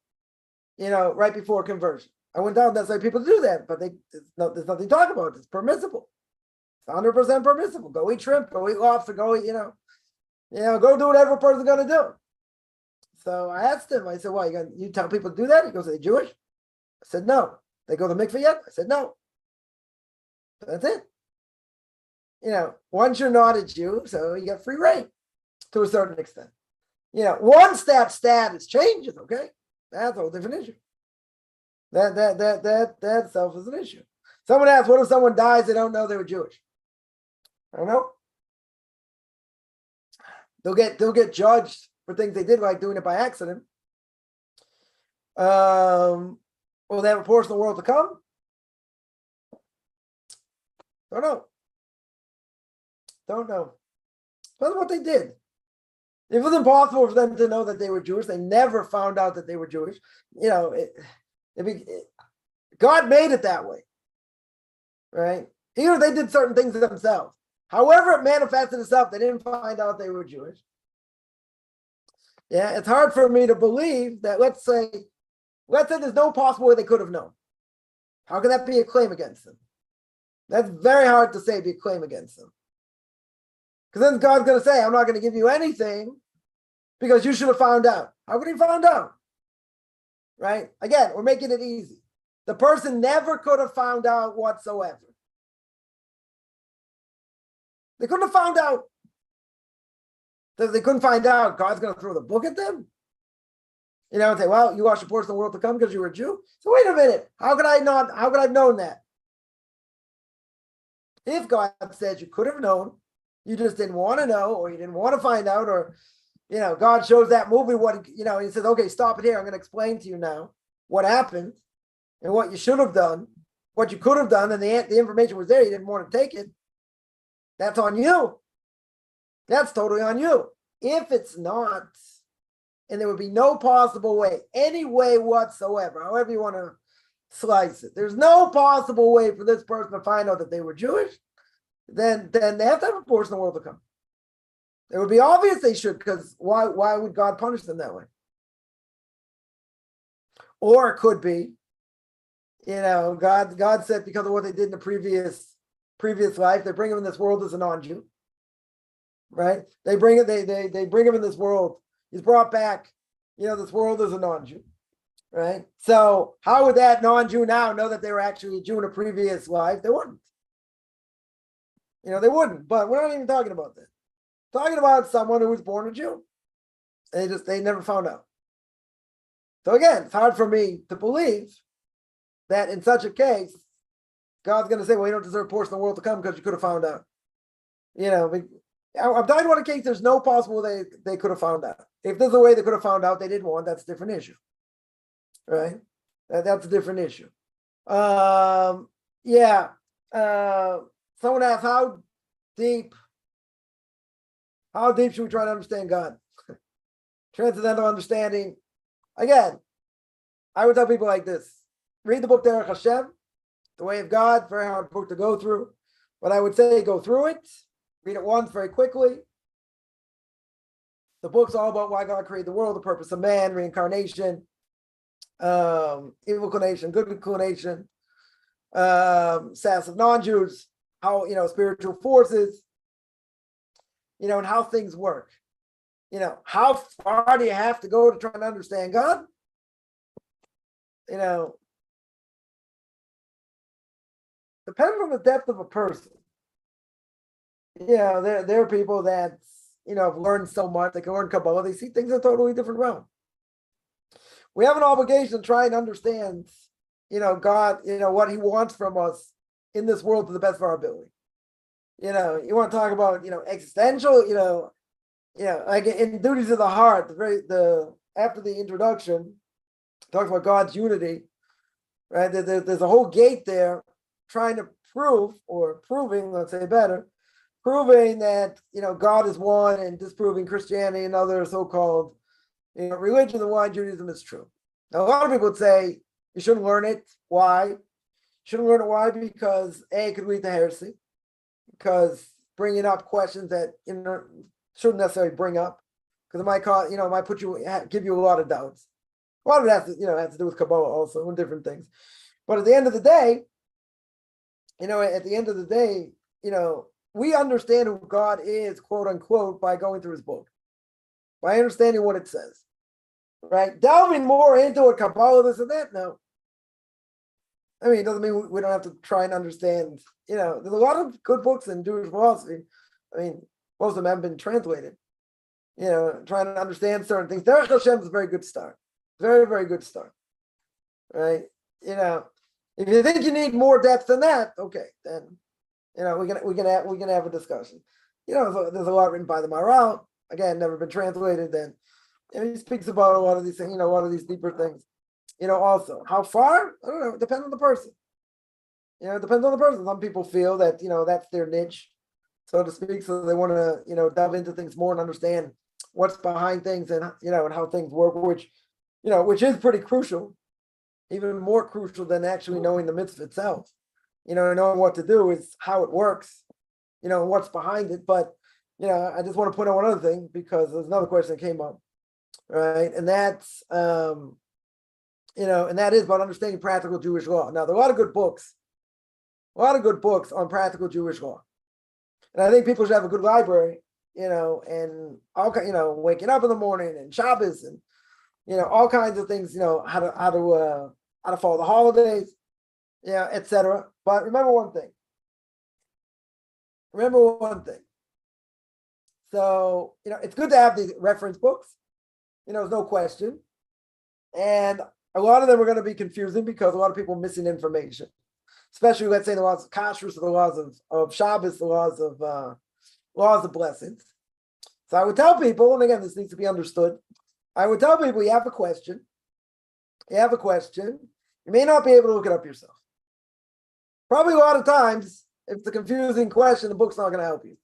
right before conversion. I wouldn't tell necessarily people to do that, but there's nothing to talk about. It's permissible. It's 100% permissible. Go eat shrimp, go eat lobster, go eat, go do whatever a person's going to do. So I asked him, I said, well, you tell people to do that? He goes, are they Jewish? I said, no. They go to the mikveh yet? I said, no. That's it. Once you're not a Jew, so you got free reign to a certain extent. Once that status changes, okay, that's a whole different issue. That itself is an issue. Someone asked, what if someone dies, they don't know they were Jewish? I don't know. They'll get judged for things they did, like doing it by accident. Will they have a portion of the world to come? Don't know. Depends on what they did. If it was impossible for them to know that they were Jewish, they never found out that they were Jewish. God made it that way, right? Either they did certain things themselves. However it manifested itself, they didn't find out they were Jewish. Yeah, it's hard for me to believe that, let's say there's no possible way they could have known. How can that be a claim against them? That's very hard to say be a claim against them. Because then God's going to say, I'm not going to give you anything because you should have found out. How could he found out? Right? Again, we're making it easy. The person never could have found out whatsoever. They couldn't have found out. They couldn't find out God's going to throw the book at them. And say, well, you watched the portion of the world to come because you were a Jew. So wait a minute. How could I have known that? If God said you could have known, you just didn't want to know, or you didn't want to find out, or, God shows that movie, he says, okay, stop it here. I'm going to explain to you now what happened and what you should have done, what you could have done, and the information was there. You didn't want to take it. That's on you. That's totally on you. If it's not, and there would be no possible way, any way whatsoever, however you want to slice it, there's no possible way for this person to find out that they were Jewish, then they have to have a portion of the world to come. It would be obvious they should, because why would God punish them that way? Or it could be, God said because of what they did in the previous life, they bring him in this world as a non-Jew. Right? They bring him in this world. He's brought back, this world as a non-Jew. Right? So how would that non-Jew now know that they were actually a Jew in a previous life? They wouldn't. They wouldn't. But we're not even talking about that. We're talking about someone who was born a Jew. They never found out. So again, it's hard for me to believe that in such a case, God's going to say, well, you don't deserve a portion of the world to come because you could have found out. I'm talking about a case there's no possible way they could have found out. If there's a way they could have found out they didn't want, that's a different issue. Right? That's a different issue. Someone asked, how deep should we try to understand God? Transcendental understanding. Again, I would tell people like this. Read the book Derech Hashem, The Way of God, very hard book to go through. But I would say go through it. Read it once very quickly. The book's all about why God created the world, the purpose of man, reincarnation, evil inclination, good inclination, status of non-Jews, how, spiritual forces, and how things work. How far do you have to go to try and understand God? Depends on the depth of a person. There are people that, have learned so much, they can learn Kabbalah, they see things in a totally different realm. We have an obligation to try and understand, God, what he wants from us in this world to the best of our ability. You want to talk about, existential, like in Duties of the Heart, after the introduction, talks about God's unity, right? There's a whole gate there trying to proving, let's say better, proving that, God is one and disproving Christianity and other so-called, religions and why Judaism is true. Now, a lot of people would say you shouldn't learn it. Why? You shouldn't learn it. Why? Because it could lead to heresy. Because bringing up questions that shouldn't necessarily bring up, because it might cause, it might give you a lot of doubts. A lot of it has to do with Kabbalah also and different things. But at the end of the day, we understand who God is, quote unquote, by going through his book, by understanding what it says, right? Delving more into it, Kabbalah, this and that, no. It doesn't mean we don't have to try and understand, there's a lot of good books in Jewish philosophy. Most of them haven't been translated, trying to understand certain things. Derech Hashem is a very good start. Very, very good start, right? If you think you need more depth than that, okay, then, we can have a discussion. There's a lot written by the Maharal, again, never been translated. Then, he speaks about a lot of these things, a lot of these deeper things. Also, how far? I don't know. It depends on the person. It depends on the person. Some people feel that, that's their niche, so to speak. So they want to, delve into things more and understand what's behind things and, and how things work, which is pretty crucial, even more crucial than actually knowing the mitzvah itself. Knowing what to do is how it works, and what's behind it. But, I just want to point out one other thing, because there's another question that came up, right? And that's, and that is about understanding practical Jewish law. Now, there are a lot of good books on practical Jewish law. And I think people should have a good library, and all waking up in the morning and Shabbos and all kinds of things, how to follow the holidays, etc. But remember one thing. So, it's good to have these reference books. There's no question. And a lot of them are going to be confusing because a lot of people are missing information, especially, let's say, the laws of kashrus, the laws of Shabbos, the laws of blessings. So I would tell people, and again, this needs to be understood. I would tell people, you have a question. You may not be able to look it up yourself. Probably a lot of times, if it's a confusing question, the book's not going to help you.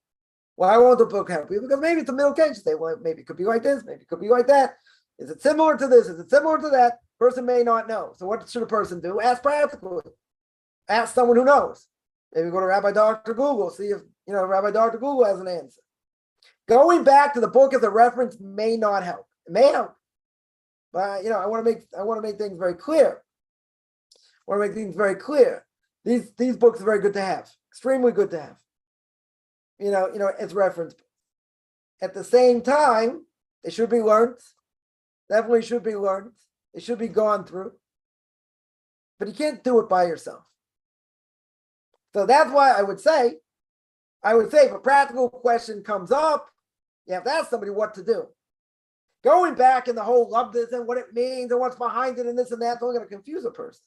Why won't the book help you? Because maybe it's a middle case. You say, well, maybe it could be like this, maybe it could be like that. Is it similar to this? Is it similar to that? Person may not know. So what should a person do? Ask practically. Ask someone who knows. Maybe go to Rabbi Dr. Google, see if Rabbi Dr. Google has an answer. Going back to the book as a reference may not help. It may help. But I want to make things very clear. These books are very good to have. Extremely good to have. As reference. At the same time, they should be learned. Definitely should be learned. It should be gone through. But you can't do it by yourself. So that's why I would say, if a practical question comes up, you have to ask somebody what to do. Going back in the whole love this and what it means and what's behind it and this and that's only going to confuse a person.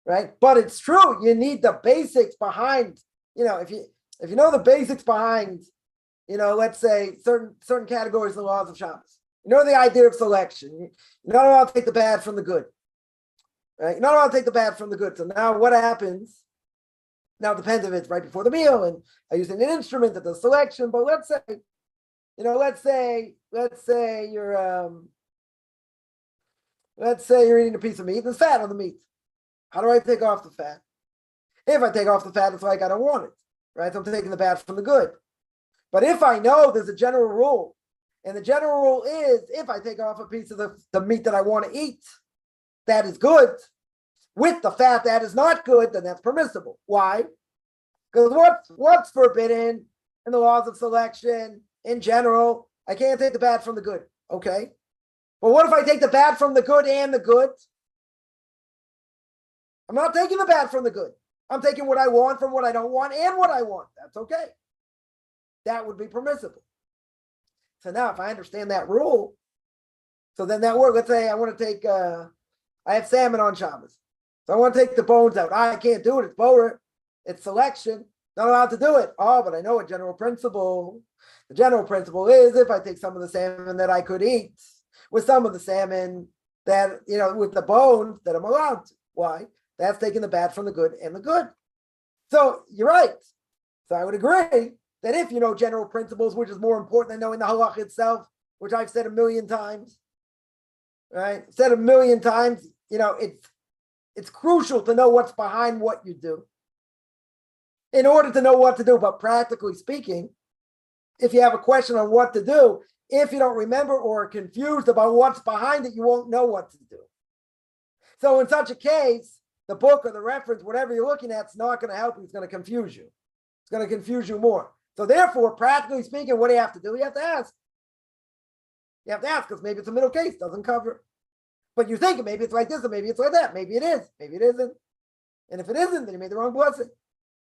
Right? But it's true. You need the basics behind, if you know the basics behind, let's say certain categories of the laws of Shabbos. The idea of selection. You're not allowed to take the bad from the good. Right? You're not allowed to take the bad from the good. So now what happens? Now it depends if it's right before the meal and are using an instrument at the selection. But let's say you're eating a piece of meat and there's fat on the meat. How do I take off the fat? If I take off the fat, it's like I don't want it. Right? So I'm taking the bad from the good. But if I know there's a general rule, and the general rule is if I take off a piece of the meat that I want to eat, that is good, with the fat that is not good, then that's permissible. Why? Because what's forbidden in the laws of selection in general? I can't take the bad from the good. Okay. But what if I take the bad from the good and the good? I'm not taking the bad from the good. I'm taking what I want from what I don't want and what I want. That's okay. That would be permissible. So now if I understand that rule, so then that works. Let's say I want to take, I have salmon on Shabbos. So I want to take the bones out. I can't do it. It's borer. It's selection. Not allowed to do it. Oh, but I know a general principle. The general principle is if I take some of the salmon that I could eat with some of the salmon that, with the bones that I'm allowed to. Why? That's taking the bad from the good and the good. So you're right. So I would agree that if you know general principles, which is more important than knowing the halach itself, which I've said a million times, right? Said a million times, it's crucial to know what's behind what you do in order to know what to do. But practically speaking, if you have a question on what to do, if you don't remember or are confused about what's behind it, you won't know what to do. So in such a case, the book or the reference, whatever you're looking at, is not going to help you. It's going to confuse you. It's going to confuse you more. So therefore, practically speaking, what do you have to do? You have to ask. You have to ask because maybe it's a middle case, doesn't cover it. But you're thinking maybe it's like this or maybe it's like that. Maybe it is. Maybe it isn't. And if it isn't, then you made the wrong blessing.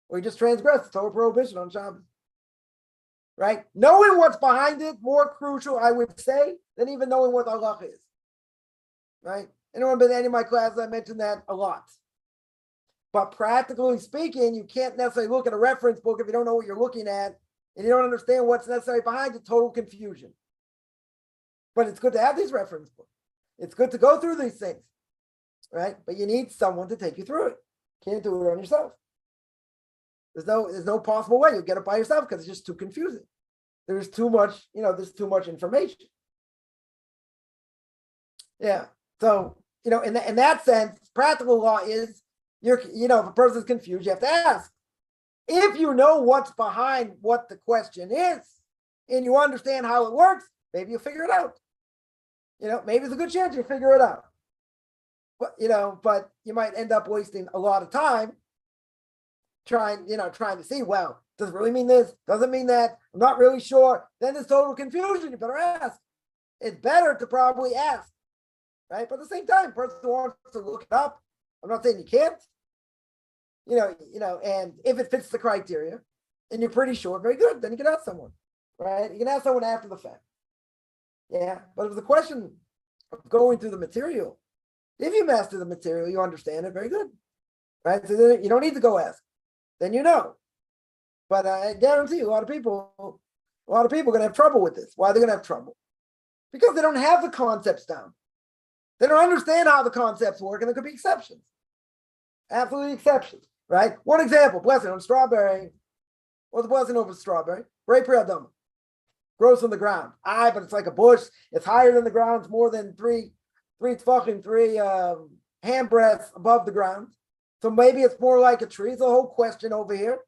Or you just transgressed the Torah prohibition on Shabbos. Right? Knowing what's behind it, more crucial, I would say, than even knowing what halach is. Right? Anyone been in any of my classes, I mentioned that a lot. But practically speaking, you can't necessarily look at a reference book if you don't know what you're looking at and you don't understand what's necessary behind it, total confusion. But it's good to have these reference books. It's good to go through these things, right? But you need someone to take you through it. Can't do it on yourself. There's no possible way you'll get it by yourself because it's just too confusing. There's too much, there's too much information. Yeah. So, in that sense, practical law is if a person's confused, you have to ask. If you know what's behind what the question is and you understand how it works, maybe you'll figure it out. Maybe there's a good chance you'll figure it out. But you might end up wasting a lot of time trying to see, well, Does it really mean this? Doesn't mean that? I'm not really sure. Then there's total confusion. You better ask. It's better to probably ask, right? But at the same time, person wants to look it up. I'm not saying you can't. And if it fits the criteria, and you're pretty sure, very good. Then you can ask someone, right? You can ask someone after the fact. Yeah, but if it's a question of going through the material, if you master the material, you understand it, very good, right? So then you don't need to go ask. Then you know. But I guarantee you, a lot of people are going to have trouble with this. Why are they going to have trouble? Because they don't have the concepts down. They don't understand how the concepts work, and there could be exceptions. Absolutely exceptions, right? One example, blessing on strawberry. What's the blessing over strawberry? Ray Priyadama. Grows from the ground. But it's like a bush. It's higher than the ground. It's more than three hand breadths above the ground. So maybe it's more like a tree. It's a whole question over here.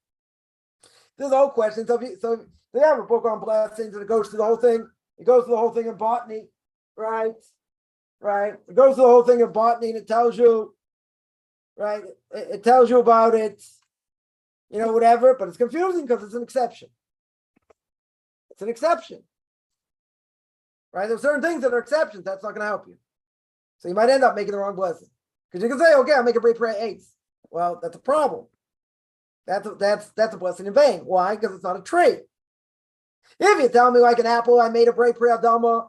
There's a whole question. So they have a book on blessings, and it goes through the whole thing. It goes through the whole thing in botany, right? Right. It goes through the whole thing in botany, and it tells you, right? It tells you about it, whatever. But it's confusing because it's an exception. It's an exception, right? There's certain things that are exceptions. That's not going to help you. So you might end up making the wrong blessing, because you can say, okay, I'll make a Bray Prayer 8. Well, that's a problem. That's a blessing in vain. Why? Because it's not a tree. If you tell me like an apple, I made a Bray Prayer Dhamma,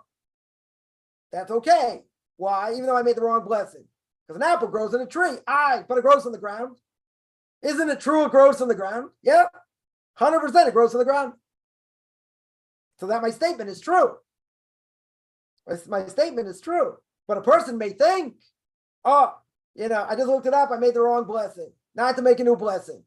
that's okay. Why? Even though I made the wrong blessing. Because an apple grows in a tree. But it grows on the ground. Isn't it true it grows on the ground? Yeah. 100% it grows on the ground. So that my statement is true. My statement is true. But a person may think, I just looked it up, I made the wrong blessing. Now I have to make a new blessing.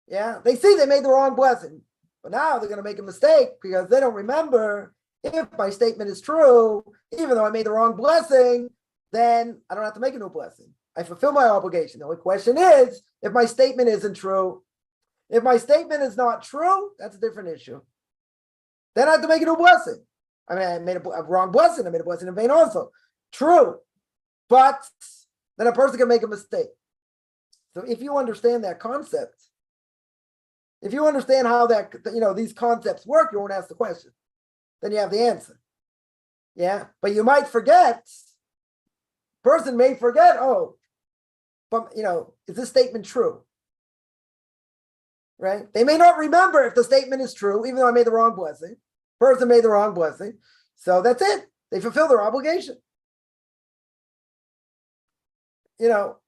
Yeah, they see they made the wrong blessing. But now they're going to make a mistake because they don't remember, if my statement is true, even though I made the wrong blessing, then I don't have to make a new blessing. I fulfill my obligation. The only question is, if my statement isn't true, if my statement is not true, that's a different issue. Then I have to make a new blessing. I made a wrong blessing. I made a blessing in vain also. True. But then a person can make a mistake. So if you understand that concept, if you understand how these concepts work, you won't ask the question. Then you have the answer. Yeah. But you might forget. Person may forget, but is this statement true? Right? They may not remember if the statement is true, even though I made the wrong blessing. Person made the wrong blessing. So that's it. They fulfill their obligation. Book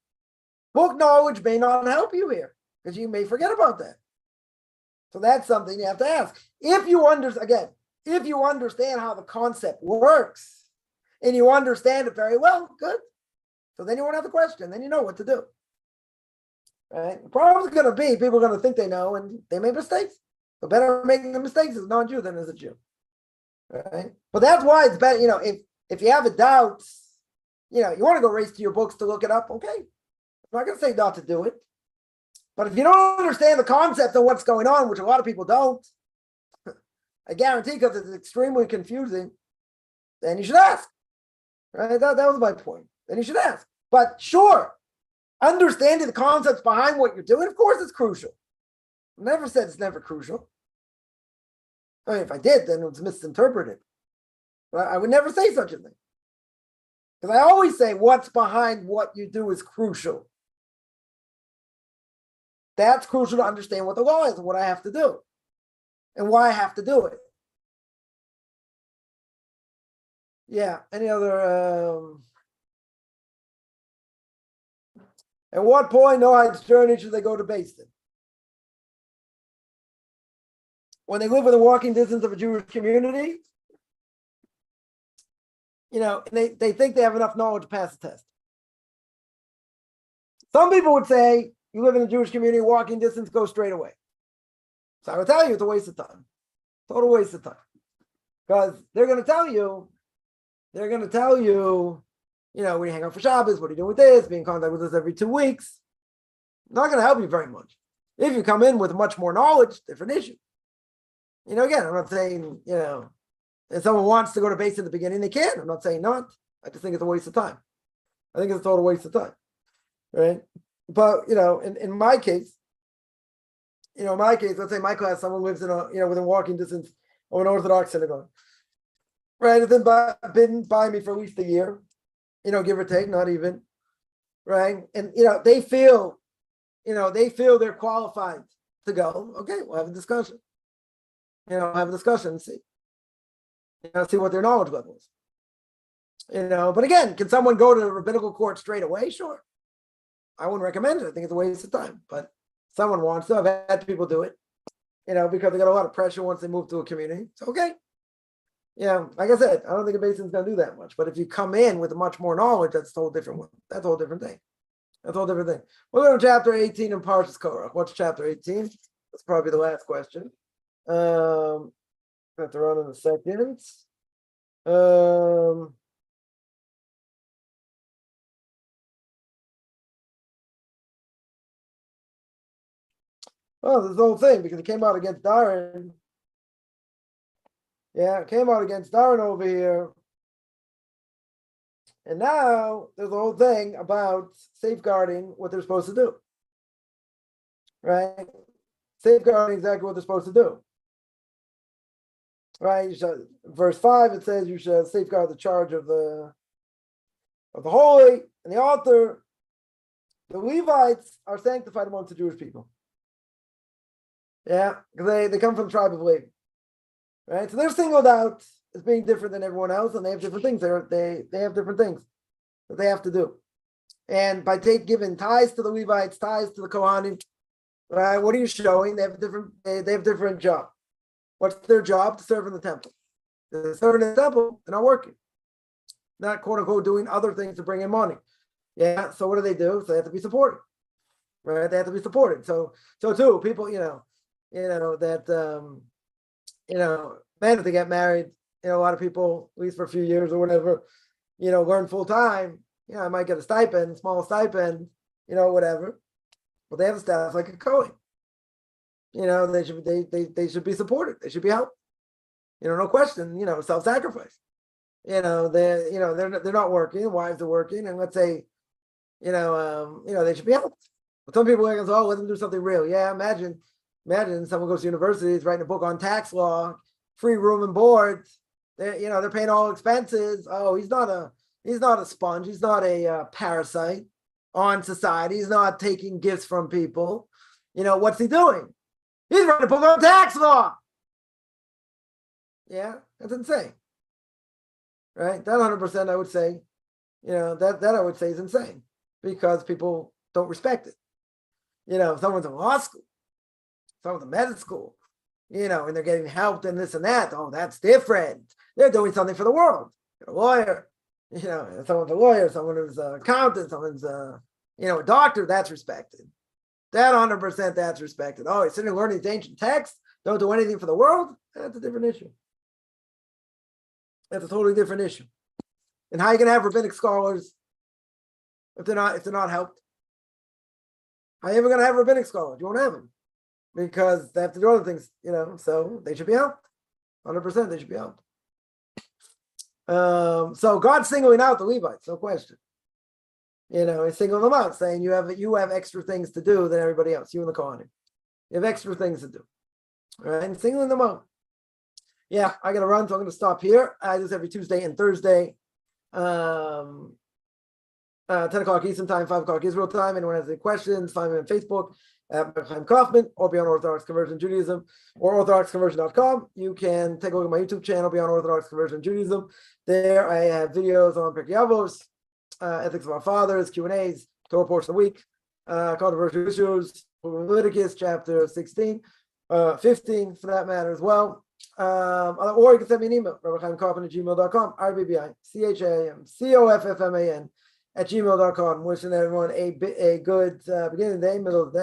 knowledge may not help you here, because you may forget about that. So that's something you have to ask. If you understand how the concept works, and you understand it very well, good. So then you won't have the question. Then you know what to do. Right? The problem is going to be people are going to think they know, and they make mistakes. So better making the mistakes as a non-Jew than as a Jew. Right? But that's why it's better, if you have a doubt, you want to go race to your books to look it up, okay. I'm not going to say not to do it. But if you don't understand the concept of what's going on, which a lot of people don't, I guarantee, because it's extremely confusing, then you should ask. Right? That was my point. Then you should ask. But sure, understanding the concepts behind what you're doing, of course, it's crucial. I never said it's never crucial. I mean, if I did, then it's misinterpreted. But I would never say such a thing. Because I always say what's behind what you do is crucial. That's crucial to understand what the law is and what I have to do and why I have to do it. Yeah. Any other? At what point, no heights journey should they go to Beis Din? When they live within walking distance of a Jewish community, they think they have enough knowledge to pass the test. Some people would say, you live in a Jewish community, walking distance, go straight away. So I would tell you it's a waste of time. Total waste of time. Because they're going to tell you, when you hang out for Shabbos, what are you doing with this? Be in contact with us every 2 weeks. Not going to help you very much. If you come in with much more knowledge, different issue. Again, I'm not saying, if someone wants to go to base in the beginning, they can. I'm not saying not. I just think it's a waste of time. I think it's a total waste of time. Right? But, in my case, in my case, let's say my class, someone lives in within walking distance of an Orthodox synagogue, right? It's been by me for at least a year, give or take, not even, right? And they feel they're qualified to go. Okay, we'll have a discussion. Have a discussion and see. See what their knowledge level is. But again, can someone go to the rabbinical court straight away? Sure. I wouldn't recommend it. I think it's a waste of time. But someone wants to. I've had people do it, because they got a lot of pressure once they move to a community. It's okay. Like I said, I don't think a basin's going to do that much. But if you come in with much more knowledge, that's a whole different one. That's a whole different thing. That's a whole different thing. We'll go to chapter 18 in Parshas Korach. What's chapter 18? That's probably the last question. I have to run in a second. Well, this whole thing, because it came out against Darren. Yeah, it came out against Darren over here. And now there's a whole thing about safeguarding what they're supposed to do. Right? Safeguarding exactly what they're supposed to do. Right? Verse 5, it says you should safeguard the charge of the holy and the altar. The Levites are sanctified amongst the Jewish people. Yeah, because they come from the tribe of Levi. Right? So they're singled out as being different than everyone else, and they have different things. They have different things that they have to do. And by giving tithes to the Levites, tithes to the Kohanim, right? What are you showing? They have different job. What's their job? To serve in the temple. They're serving in the temple, they're not working. Not quote unquote doing other things to bring in money. Yeah. So what do? So they have to be supported. Right? They have to be supported. So too, people, men, if they get married, a lot of people, at least for a few years or whatever, learn full time. I might get a stipend, small stipend, whatever. But they have a staff like a Kohen. They should be supported. They should be helped. No question. Self-sacrifice. They're not working. The wives are working, and let's say, they should be helped. But some people are going to say, "Oh, let them do something real." Yeah, imagine someone goes to university, is writing a book on tax law, free room and board. They're paying all expenses. Oh, he's not a sponge. He's not a parasite on society. He's not taking gifts from people. What's he doing? He's writing a book on tax law. Yeah, that's insane. Right? That 100%, I would say, that I would say is insane because people don't respect it. Someone's in law school, someone's in medical school, and they're getting help and this and that. Oh, that's different. They're doing something for the world. You're a lawyer, someone's a lawyer, someone who's an accountant, someone's a doctor, that's respected. That 100%, that's respected. Oh, you're sitting learning these ancient texts, don't do anything for the world? That's a different issue. That's a totally different issue. And how are you going to have rabbinic scholars if they're not helped? How are you ever going to have rabbinic scholars? You won't have them because they have to do other things, so they should be helped. 100%, they should be helped. So God's singling out the Levites, no question. He's singling them out, saying you have extra things to do than everybody else, you and the Kohanim. You have extra things to do. All right, and singling them out. Yeah, I got to run, so I'm going to stop here. I do this every Tuesday and Thursday. 10 o'clock Eastern time, 5 o'clock Israel time. Anyone has any questions, find me on Facebook at Chaim Kaufman or Beyond Orthodox Conversion Judaism or orthodoxconversion.com. You can take a look at my YouTube channel, Beyond Orthodox Conversion Judaism. There I have videos on Pirkei Avos, Ethics of Our Fathers, Q&As, Torah portion of the week, controversial issues, Leviticus chapter 16, 15 for that matter as well. Or you can send me an email, rabbichaimkaufman@gmail.com, RBBICHAIMCOFFMAN @gmail.com. Wishing everyone a good beginning of the day, middle of the day.